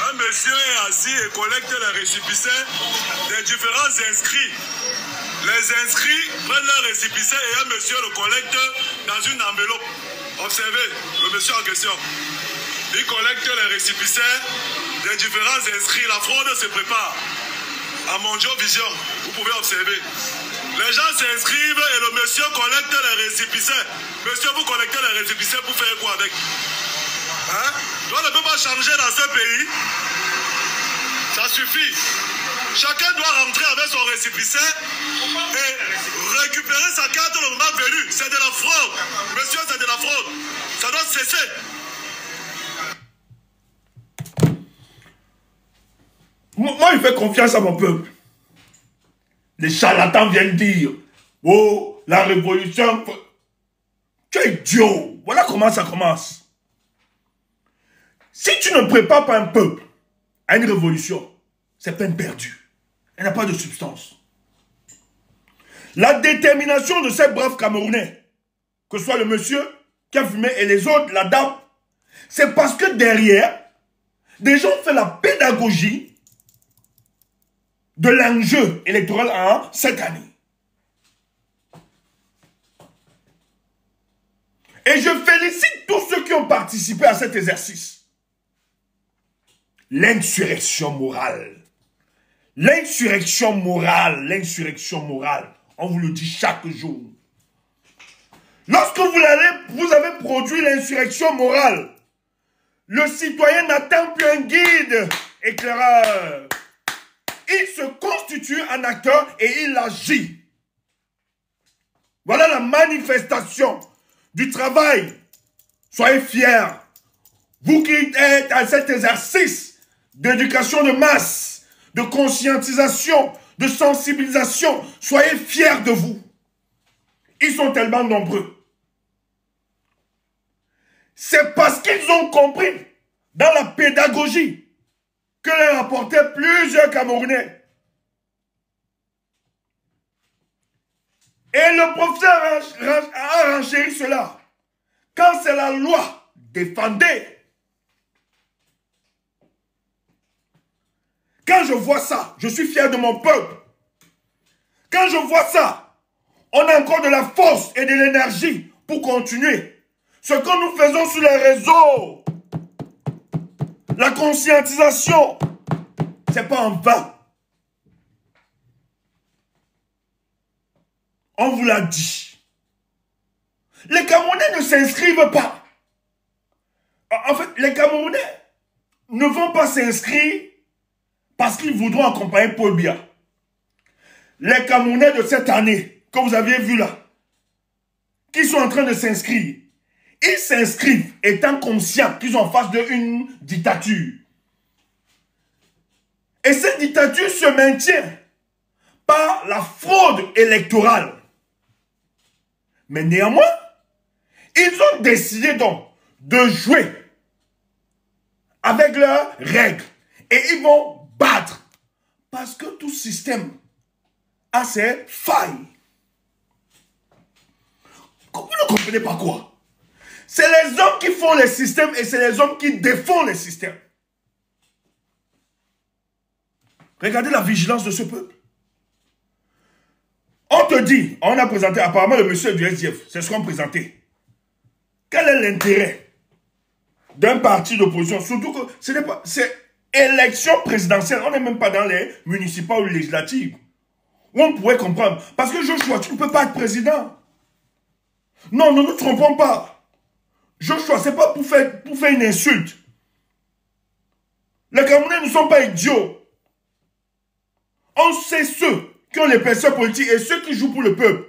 Un monsieur est assis et collecte les récépissés des différents inscrits. Les inscrits prennent leurs récépissés et un monsieur le collecte dans une enveloppe. Observez le monsieur en question. Il collecte les récépissés des différents inscrits. La fraude se prépare. À Mondial Vision, vous pouvez observer. Les gens s'inscrivent et le monsieur collecte les récépissés. Monsieur, vous collectez les récépissés pour faire quoi avec? Hein? On ne peut pas changer dans ce pays. Ça suffit. Chacun doit rentrer avec son récépissé et récupérer sa carte le moment venu. C'est de la fraude. Monsieur, c'est de la fraude. Ça doit cesser. Moi, je fais confiance à mon peuple. Les charlatans viennent dire, oh, la révolution... Tu es idiot. Voilà comment ça commence. Si tu ne prépares pas un peuple à une révolution, c'est peine perdue. Elle n'a pas de substance. La détermination de ces braves Camerounais, que ce soit le monsieur qui a fumé et les autres, la dame, c'est parce que derrière, des gens ont fait la pédagogie de l'enjeu électoral en cette année. Et je félicite tous ceux qui ont participé à cet exercice. L'insurrection morale. L'insurrection morale. L'insurrection morale. On vous le dit chaque jour. Lorsque vous avez produit l'insurrection morale, le citoyen n'attend plus un guide éclaireur. Il se constitue un acteur et il agit. Voilà la manifestation du travail. Soyez fiers. Vous qui êtes à cet exercice d'éducation de masse, de conscientisation, de sensibilisation, soyez fiers de vous. Ils sont tellement nombreux. C'est parce qu'ils ont compris dans la pédagogie que les rapportaient plusieurs Camerounais. Et le professeur a renchéri cela. Quand c'est la loi, défendez. Quand je vois ça, je suis fier de mon peuple. Quand je vois ça, on a encore de la force et de l'énergie pour continuer. Ce que nous faisons sur les réseaux, la conscientisation, c'est pas en vain. On vous l'a dit. Les Camerounais ne s'inscrivent pas. En fait, les Camerounais ne vont pas s'inscrire parce qu'ils voudront accompagner Paul Biya. Les Camerounais de cette année, que vous aviez vu là, qui sont en train de s'inscrire, ils s'inscrivent étant conscients qu'ils sont en face d'une dictature. Et cette dictature se maintient par la fraude électorale. Mais néanmoins, ils ont décidé donc de jouer avec leurs règles. Et ils vont battre. Parce que tout système a ses failles. Vous ne comprenez pas quoi? C'est les hommes qui font les systèmes et c'est les hommes qui défendent les systèmes. Regardez la vigilance de ce peuple. On te dit, on a présenté apparemment le monsieur du SDF, c'est ce qu'on présentait. Quel est l'intérêt d'un parti d'opposition? Surtout que ce n'est pas, c'est élection présidentielle, on n'est même pas dans les municipales ou législatives. Où on pourrait comprendre. Parce que Joshua, tu ne peux pas être président. Non, ne nous trompons pas. Joshua, ce n'est pas pour faire une insulte. Les Camerounais ne sont pas idiots. On sait ceux qui ont les personnes politiques et ceux qui jouent pour le peuple.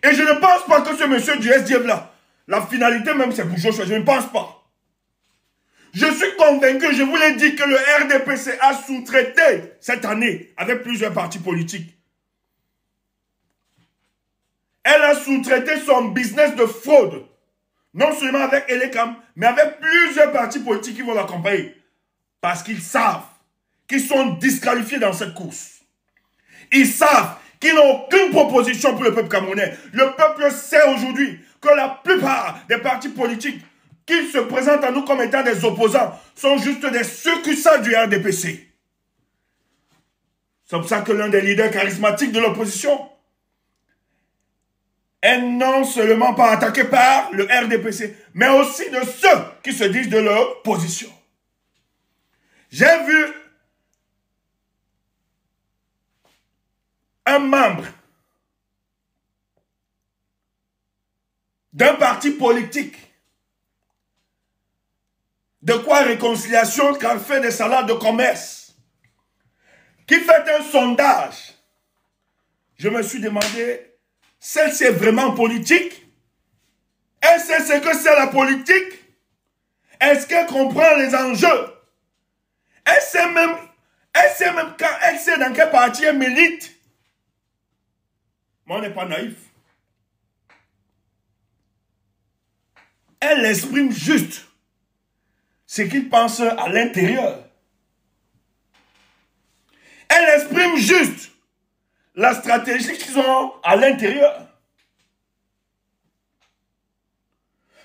Et je ne pense pas que ce monsieur du SDF là, la finalité même c'est pour Joshua, je ne pense pas. Je suis convaincu, je vous l'ai dit, que le RDPC a sous-traité cette année avec plusieurs partis politiques. Elle a sous-traité son business de fraude. Non seulement avec Elekam, mais avec plusieurs partis politiques qui vont l'accompagner. Parce qu'ils savent qu'ils sont disqualifiés dans cette course. Ils savent qu'ils n'ont aucune proposition pour le peuple camerounais. Le peuple sait aujourd'hui que la plupart des partis politiques qui se présentent à nous comme étant des opposants sont juste des succursats du RDPC. C'est pour ça que l'un des leaders charismatiques de l'opposition est non seulement pas attaqué par le RDPC, mais aussi de ceux qui se disent de l'opposition. J'ai vu un membre d'un parti politique. De quoi Réconciliation qui a fait des salades de commerce, qui fait un sondage. Je me suis demandé, celle-ci est vraiment politique? Elle sait ce que c'est la politique? Est-ce qu'elle comprend les enjeux? Elle sait même quand elle sait dans quel parti elle milite. Mais on n'est pas naïf. Elle exprime juste ce qu'ils pensent à l'intérieur. Elle exprime juste la stratégie qu'ils ont à l'intérieur.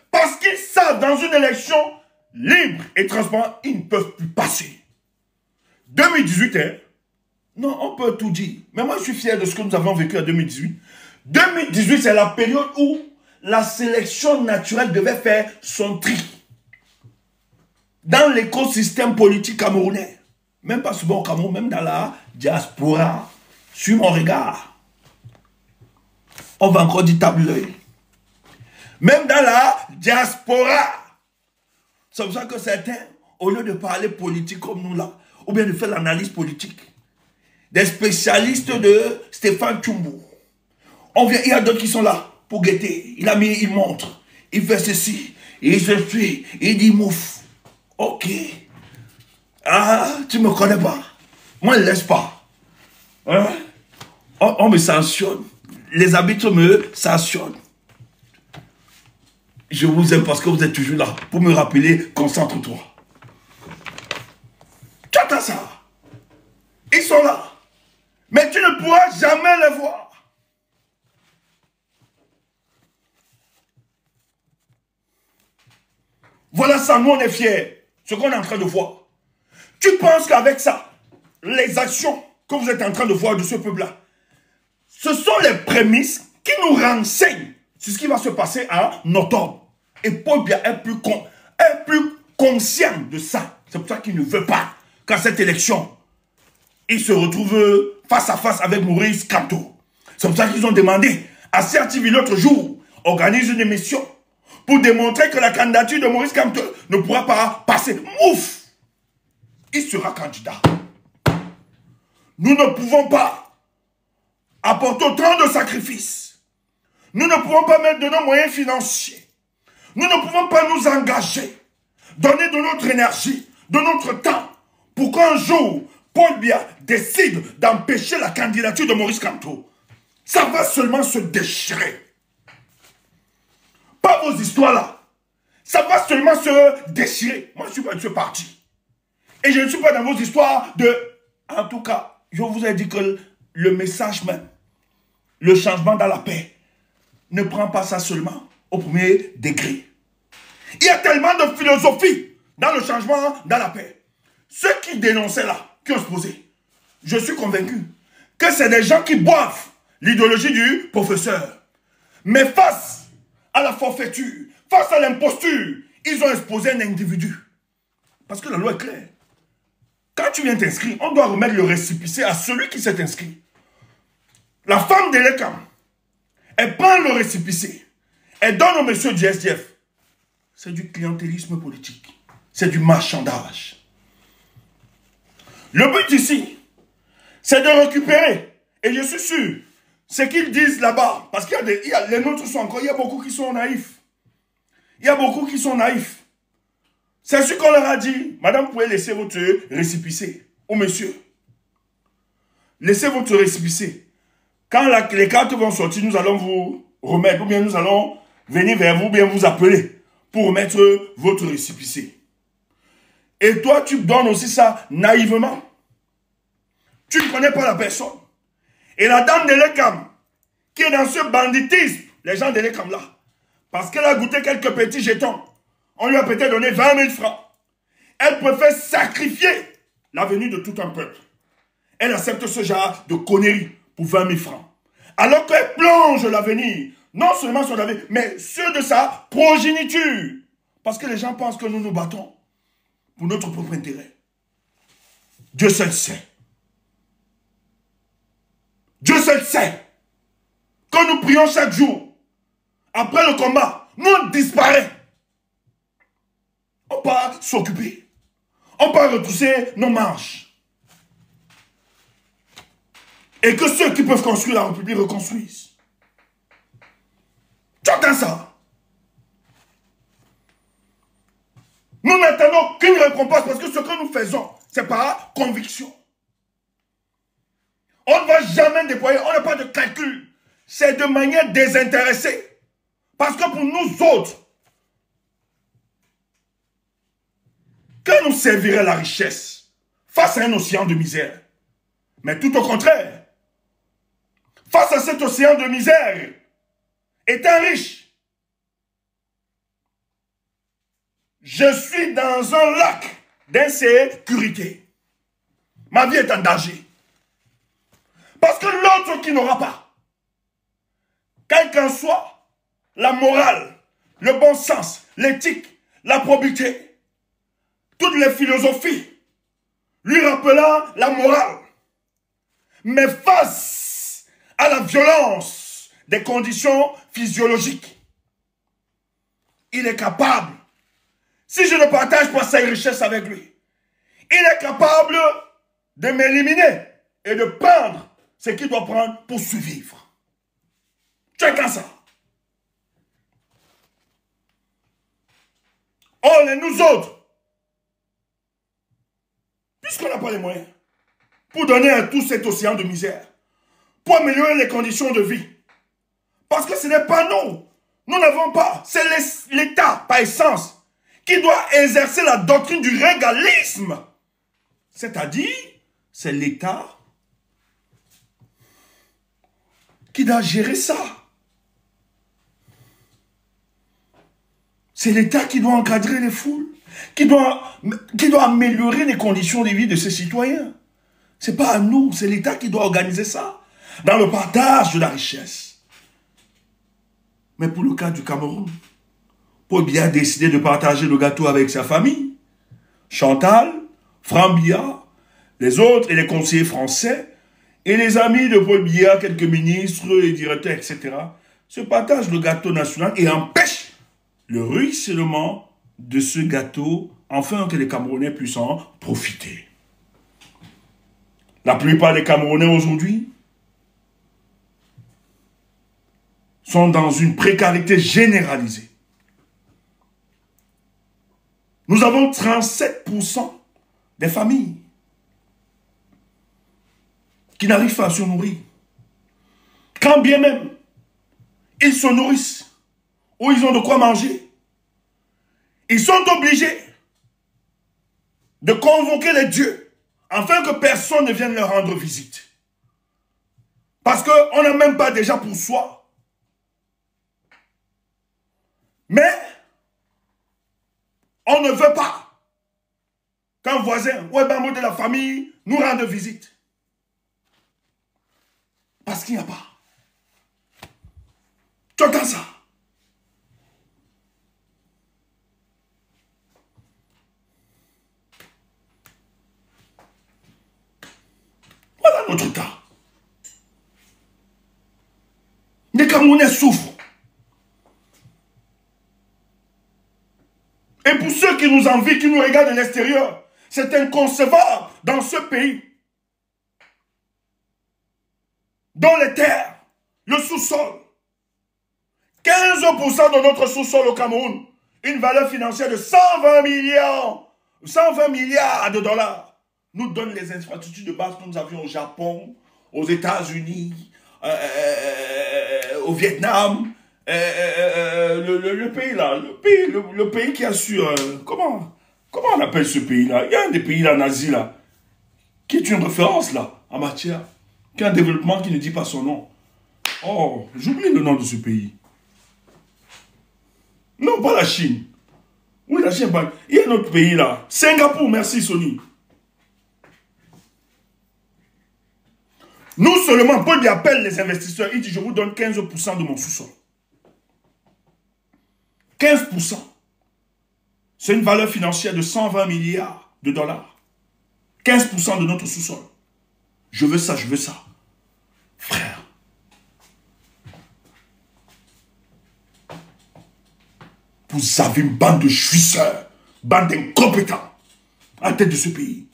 Parce qu'ils savent, dans une élection libre et transparente, ils ne peuvent plus passer. 2018, hein? Non, on peut tout dire. Mais moi, je suis fier de ce que nous avons vécu en 2018. 2018, c'est la période où la sélection naturelle devait faire son tri dans l'écosystème politique camerounais. Même pas seulement au Cameroun, même dans la diaspora. Sur mon regard. On va encore dire table l'œil. Même dans la diaspora. C'est pour ça que certains, au lieu de parler politique comme nous là, ou bien de faire l'analyse politique, des spécialistes de Stéphane Tchumbu, il y a d'autres qui sont là pour guetter. Il montre, il fait ceci, il fait ceci, il dit mouf. Ok. Ah, tu me connais pas. Moi, je ne laisse pas. Hein? On me sanctionne. Les habitudes me sanctionnent. Je vous aime parce que vous êtes toujours là pour me rappeler, concentre-toi. Tu attends ça. Ils sont là. Mais tu ne pourras jamais les voir. Voilà ça, nous on est fiers. Ce qu'on est en train de voir. Tu penses qu'avec ça, les actions que vous êtes en train de voir de ce peuple-là, ce sont les prémices qui nous renseignent sur ce qui va se passer en octobre. Et Paul Biya est plus conscient de ça. C'est pour ça qu'il ne veut pas qu'à cette élection, il se retrouve face à face avec Maurice Kamto. C'est pour ça qu'ils ont demandé à CRTV l'autre jour, organise une émission pour démontrer que la candidature de Maurice Kamto ne pourra pas passer. Mouf! Il sera candidat. Nous ne pouvons pas apporter autant de sacrifices. Nous ne pouvons pas mettre de nos moyens financiers. Nous ne pouvons pas nous engager, donner de notre énergie, de notre temps, pour qu'un jour, Paul Biya décide d'empêcher la candidature de Maurice Kamto. Ça va seulement se déchirer. Pas vos histoires là. Ça va seulement se déchirer. Moi, je suis pas de ce parti. Et je ne suis pas dans vos histoires de... En tout cas, je vous ai dit que le message même, le changement dans la paix, ne prend pas ça seulement au premier degré. Il y a tellement de philosophie dans le changement dans la paix. Ceux qui dénonçaient là, qui ont se posé, je suis convaincu que c'est des gens qui boivent l'idéologie du professeur. Mais face à la forfaiture, face à l'imposture, ils ont exposé un individu. Parce que la loi est claire. Quand tu viens t'inscrire, on doit remettre le récépissé à celui qui s'est inscrit. La femme de l'ECAM, elle prend le récépissé, elle donne au monsieur du SDF. C'est du clientélisme politique. C'est du marchandage. Le but ici, c'est de récupérer. Et je suis sûr, ce qu'ils disent là-bas, parce qu'il y a les nôtres sont encore, il y a beaucoup qui sont naïfs. Il y a beaucoup qui sont naïfs. C'est ce qu'on leur a dit. Madame, vous pouvez laisser votre récépissé. Ou monsieur. Laissez votre récépissé. Quand les cartes vont sortir, nous allons vous remettre. Ou bien nous allons venir vers vous, bien vous appeler. Pour remettre votre récépissé. Et toi, tu donnes aussi ça naïvement. Tu ne connais pas la personne. Et la dame de l'ECAM, qui est dans ce banditisme, les gens de l'ECAM là, parce qu'elle a goûté quelques petits jetons, on lui a peut-être donné 20 000 francs. Elle préfère sacrifier l'avenir de tout un peuple. Elle accepte ce genre de conneries pour 20 000 francs. Alors qu'elle plonge l'avenir, non seulement son avenir, mais ceux de sa progéniture. Parce que les gens pensent que nous nous battons pour notre propre intérêt. Dieu seul sait. Dieu seul sait que nous prions chaque jour après le combat, nous on disparaît. On part s'occuper. On part retrousser nos marches. Et que ceux qui peuvent construire la République reconstruisent. Tu entends ça? Nous n'attendons qu'une récompense parce que ce que nous faisons, c'est par conviction. On ne va jamais déployer, on n'a pas de calcul. C'est de manière désintéressée. Parce que pour nous autres, que nous servirait la richesse face à un océan de misère? Mais tout au contraire, face à cet océan de misère, étant riche, je suis dans un lac d'insécurité. Ma vie est en danger. Parce que l'autre qui n'aura pas, quel qu'en soit la morale, le bon sens, l'éthique, la probité, toutes les philosophies, lui rappelant la morale, mais face à la violence des conditions physiologiques, il est capable, si je ne partage pas sa richesse avec lui, il est capable de m'éliminer et de prendre ce qu'il doit prendre pour survivre. Chacun ça. On est nous autres, puisqu'on n'a pas les moyens, pour donner à tout cet océan de misère, pour améliorer les conditions de vie. Parce que ce n'est pas nous. Nous n'avons pas. C'est l'État, par essence, qui doit exercer la doctrine du régalisme. C'est-à-dire, c'est l'État qui doit gérer ça. C'est l'État qui doit encadrer les foules, qui doit améliorer les conditions de vie de ses citoyens. Ce n'est pas à nous, c'est l'État qui doit organiser ça, dans le partage de la richesse. Mais pour le cas du Cameroun, Paul Biya a décidé de partager le gâteau avec sa famille. Chantal, Franck Biya, les autres et les conseillers français, et les amis de Paul Biya, quelques ministres et directeurs, etc., se partagent le gâteau national et empêchent le ruissellement de ce gâteau, afin que les Camerounais puissent en profiter. La plupart des Camerounais aujourd'hui sont dans une précarité généralisée. Nous avons 37% des familles qui n'arrivent pas à se nourrir. Quand bien même ils se nourrissent ou ils ont de quoi manger, ils sont obligés de convoquer les dieux afin que personne ne vienne leur rendre visite. Parce qu'on n'a même pas déjà pour soi. Mais on ne veut pas qu'un voisin ou un membre de la famille nous rende visite. Parce qu'il n'y a pas. Tu entends ça? Voilà notre cas. Les Camerounais souffrent. Et pour ceux qui nous envient, qui nous regardent de l'extérieur, c'est inconcevable dans ce pays dont les terres, le sous-sol, 15% de notre sous-sol au Cameroun, une valeur financière de 120 milliards de dollars, nous donne les infrastructures de base que nous avions au Japon, aux États-Unis, au Vietnam, le pays là, le pays qui a su, comment on appelle ce pays là? Il y a un des pays là, en Asie là, qui est une référence là, en matière, qui a un développement qui ne dit pas son nom. Oh, j'oublie le nom de ce pays. Non, pas la Chine. Oui, la Chine, il y a un autre pays là. Singapour, merci Sony. Nous seulement, Paul lui appelle les investisseurs, il dit je vous donne 15% de mon sous-sol. 15%. C'est une valeur financière de 120 milliards de dollars. 15% de notre sous-sol. Je veux ça, je veux ça. Frère. Vous avez une bande de jouisseurs, bande d'incompétents à la tête de ce pays.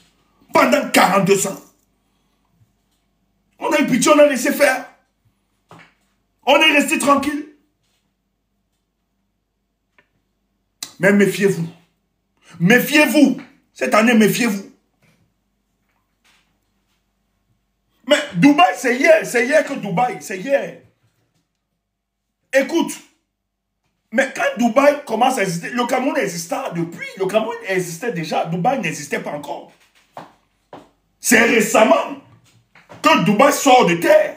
Pendant 42 ans. On a eu pitié, on a laissé faire. On est resté tranquille. Mais méfiez-vous. Méfiez-vous. Cette année, méfiez-vous. Mais Dubaï, c'est hier que Dubaï, c'est hier. Écoute, mais quand Dubaï commence à exister, le Cameroun existait depuis, le Cameroun existait déjà, Dubaï n'existait pas encore. C'est récemment que Dubaï sort de terre.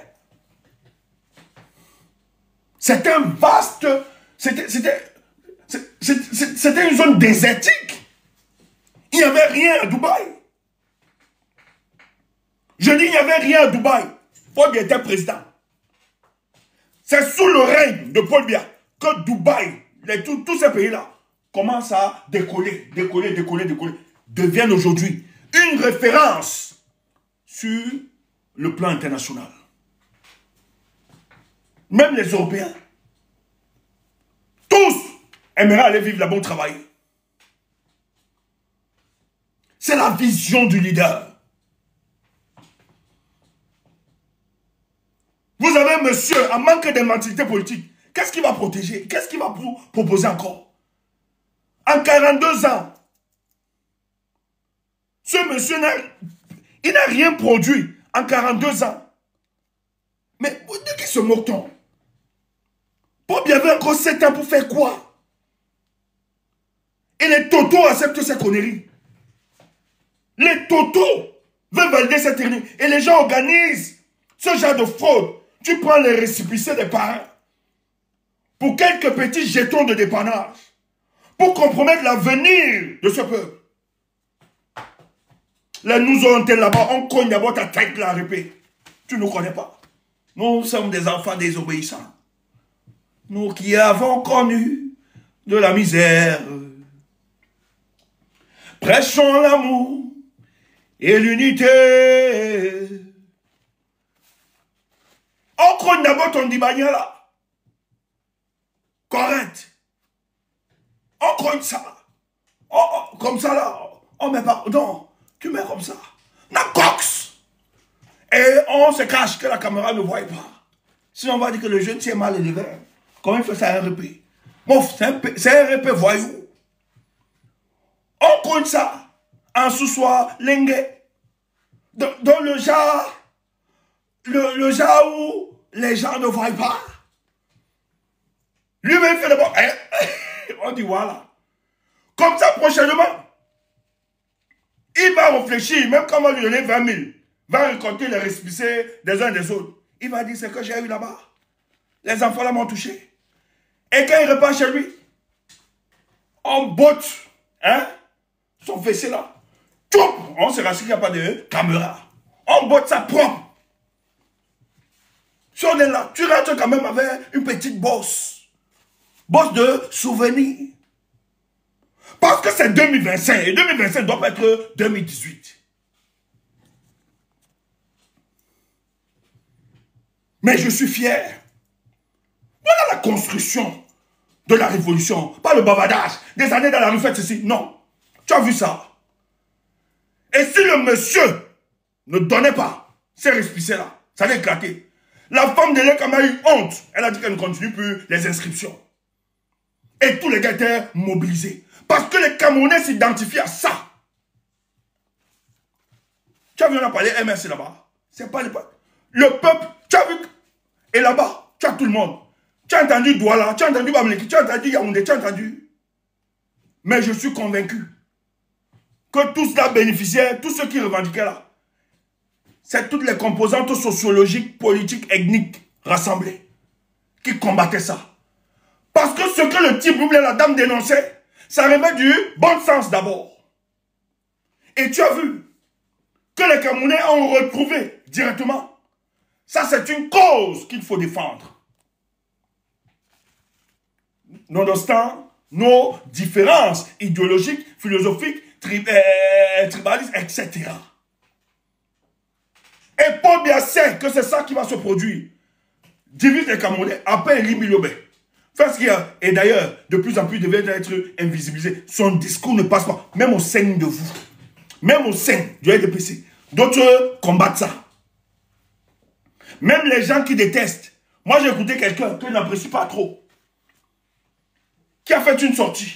C'était un vaste, c'était une zone désertique. Il n'y avait rien à Dubaï. Je dis, il n'y avait rien à Dubaï. Paul Biya était président. C'est sous le règne de Paul Biya que Dubaï, tous ces pays-là, commencent à décoller, deviennent aujourd'hui une référence sur le plan international. Même les Européens, tous aimeraient aller vivre là-bas, travailler. C'est la vision du leader. Vous avez un monsieur en manque de mentalité politique. Qu'est-ce qu'il va protéger? Qu'est-ce qu'il va proposer encore? En 42 ans, ce monsieur n'a rien produit en 42 ans. Mais de qui se moque-t-on? Paul Biya avait encore 7 ans pour faire quoi? Et les totos acceptent ces conneries. Les totos veulent valider cette technique. Et les gens organisent ce genre de fraude. Tu prends les récépissés des parents pour quelques petits jetons de dépannage, pour compromettre l'avenir de ce peuple. Là, nous on été là-bas, on cogne d'abord ta tête la répée. Tu ne nous connais pas. Nous sommes des enfants désobéissants. Nous qui avons connu de la misère. Prêchons l'amour et l'unité. On croit d'abord ton dibagna là. Correct. On croit ça. Comme ça là. On met pas. Non. Tu mets comme ça. La cox. Et on se cache que la caméra ne voit pas. Sinon on va dire que le jeune tient mal élevé. Comment il fait ça un RP? Mouf, c'est un RP voyou. On croit ça. En sous-soir, lingue. Dans le genre. Le genre où les gens ne voient pas. Lui-même fait d'abord. On dit voilà. Comme ça, prochainement, il va réfléchir, même quand on va lui donner 20 000, va récolter les récépissés des uns des autres. Il va dire, c'est que j'ai eu là-bas. Les enfants là m'ont touché. Et quand il repart chez lui, on botte, hein, son fessé là. Tchoup, on se rassure qu'il n'y a pas de caméra. On botte ça propre. Si on est là, tu rentres quand même avec une petite bosse. Bosse de souvenir. Parce que c'est 2025. Et 2025 doit pas être 2018. Mais je suis fier. Voilà la construction de la révolution. Pas le bavardage. Des années dans la rue, faites ceci. Non. Tu as vu ça. Et si le monsieur ne donnait pas ces récépissés-là, ça allait éclater. La femme de l'Écam a eu honte. Elle a dit qu'elle ne continue plus les inscriptions. Et tous les gars étaient mobilisés. Parce que les Camerounais s'identifient à ça. Tu as vu, on a parlé MRC là-bas. C'est pas le peuple. Le peuple, tu as vu. Et là-bas, tu as tout le monde. Tu as entendu Douala, tu as entendu Bamileki, tu as entendu Yaoundé, tu as entendu. Mais je suis convaincu que tout cela bénéficiait, tous ceux qui revendiquaient là, c'est toutes les composantes sociologiques, politiques, ethniques rassemblées qui combattaient ça. Parce que ce que le type ou la dame dénonçait, ça remet du bon sens d'abord. Et tu as vu que les Camerounais ont retrouvé directement. Ça, c'est une cause qu'il faut défendre. Nonobstant nos différences idéologiques, philosophiques, tribalistes, etc. Et Paul Biya sait que c'est ça qui va se produire. Divise les Camerounais, appelle Limilobé. Parce qu'il y a, et d'ailleurs, de plus en plus, il devait être invisibilisé. Son discours ne passe pas, même au sein de vous. Même au sein du RDPC. D'autres combattent ça. Même les gens qui détestent. Moi, j'ai écouté quelqu'un que je n'apprécie pas trop. Qui a fait une sortie.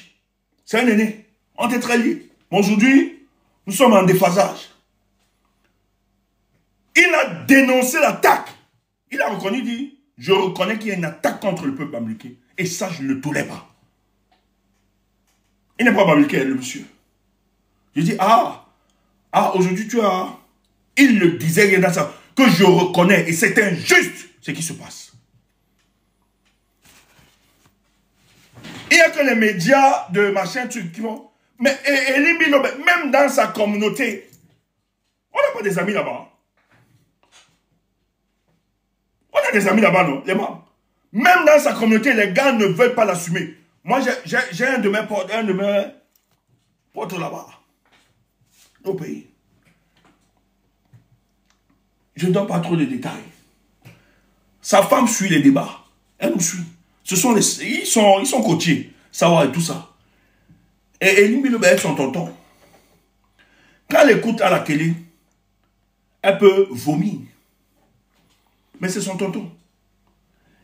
C'est un aîné. On était très liés. Mais aujourd'hui, nous sommes en déphasage. Il a dénoncé l'attaque. Il a reconnu, dit, je reconnais qu'il y a une attaque contre le peuple américain. Et ça, je ne le tolère pas. Il n'est pas américain, le monsieur. Je dis, aujourd'hui tu as... Il le disait, il y a ça, que je reconnais, et c'est injuste ce qui se passe. Il n'y a que les médias de machin truc qui vont... Mais même dans sa communauté, on n'a pas des amis là-bas. On a des amis là-bas, non? Les membres. Même dans sa communauté, les gars ne veulent pas l'assumer. Moi, j'ai un de mes potes là-bas. Au pays. Je ne donne pas trop de détails. Sa femme suit les débats. Elle nous suit. Ils sont coachés. Savoir et tout ça. Et Elimbi Lobe est son tonton. Quand elle écoute à la télé, elle peut vomir. Mais c'est son tonton.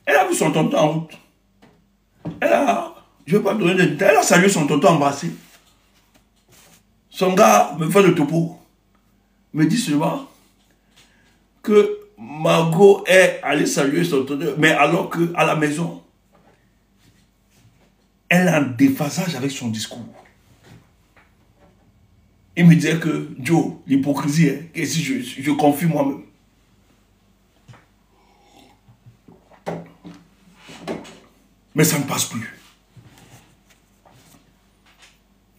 Elle a vu son tonton en route. Je ne vais pas donner de détails, elle a salué son tonton embrassé. Son gars me fait le topo. Me dit seulement que Margot est allée saluer son tonton, mais alors qu'à la maison, elle a un déphasage avec son discours. Il me disait que, Joe, l'hypocrisie, hein, et si je confie moi-même. Mais ça ne passe plus.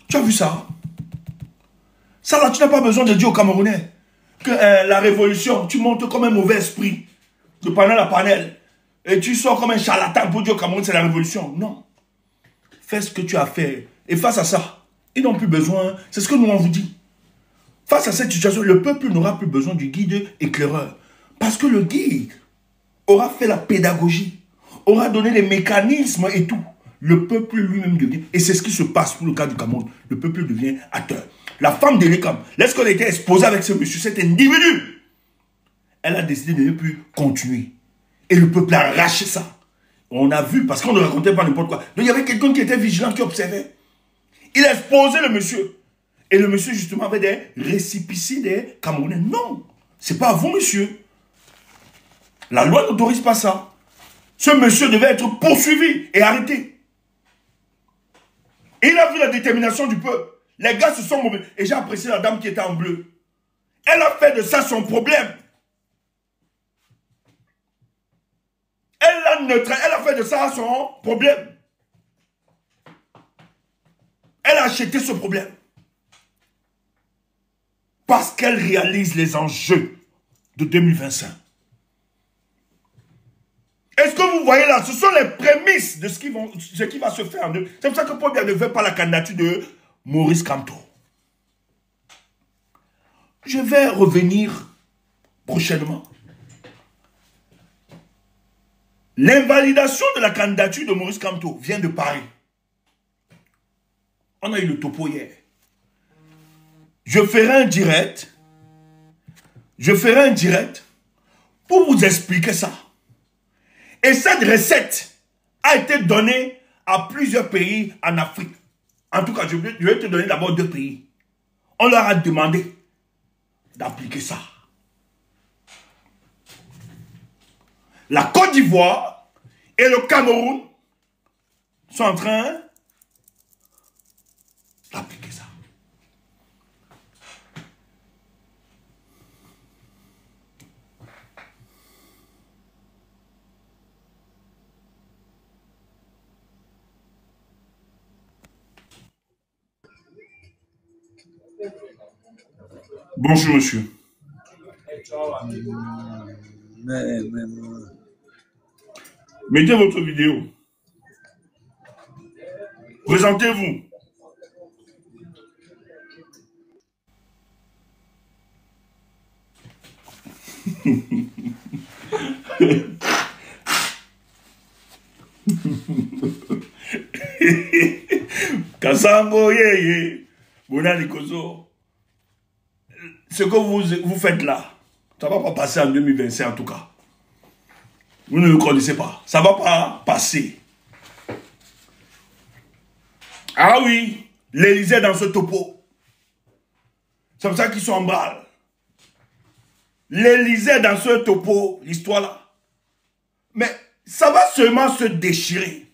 Tu as vu ça? Ça là, tu n'as pas besoin de dire aux Camerounais que la révolution, tu montes comme un mauvais esprit, de panel à panel, et tu sors comme un charlatan pour dire au Cameroun c'est la révolution. Non. Fais ce que tu as fait. Et face à ça, ils n'ont plus besoin, c'est ce que nous on vous dit. Face à cette situation, le peuple n'aura plus besoin du guide éclaireur. Parce que le guide aura fait la pédagogie, aura donné les mécanismes et tout. Le peuple lui-même devient, et c'est ce qui se passe pour le cas du Cameroun, le peuple devient acteur. La femme d'Elekam, lorsqu'elle était exposée avec ce monsieur, cet individu, elle a décidé de ne plus continuer. Et le peuple a arraché ça. On a vu, parce qu'on ne racontait pas n'importe quoi. Donc il y avait quelqu'un qui était vigilant, qui observait. Il a exposé le monsieur. Et le monsieur, justement, avait des récépissés des Camerounais. Non, c'est pas à vous, monsieur. La loi n'autorise pas ça. Ce monsieur devait être poursuivi et arrêté. Et il a vu la détermination du peuple. Les gars se sont mobilisés. Et j'ai apprécié la dame qui était en bleu. Elle a fait de ça son problème. Elle a fait de ça son problème. Elle a acheté ce problème. Parce qu'elle réalise les enjeux de 2025. Est-ce que vous voyez là, ce sont les prémices de ce qui va se faire. C'est pour ça que Paul Biya ne veut pas la candidature de Maurice Kamto. Je vais revenir prochainement. L'invalidation de la candidature de Maurice Kamto vient de Paris. On a eu le topo hier. Je ferai un direct. Pour vous expliquer ça. Et cette recette a été donnée à plusieurs pays en Afrique. En tout cas, je vais te donner d'abord 2 pays. On leur a demandé d'appliquer ça. La Côte d'Ivoire et le Cameroun sont en train d'appliquer ça. Bonjour, monsieur. Mettez votre vidéo. Présentez-vous. Kassango, yé. Bonani Kozo. Ce que vous faites là, ça ne va pas passer en 2025 en tout cas. Vous ne le connaissez pas. Ça ne va pas passer. Ah oui, l'Élysée dans ce topo. C'est pour ça qu'ils sont en balle. L'Élysée dans ce topo, l'histoire là. Mais ça va seulement se déchirer.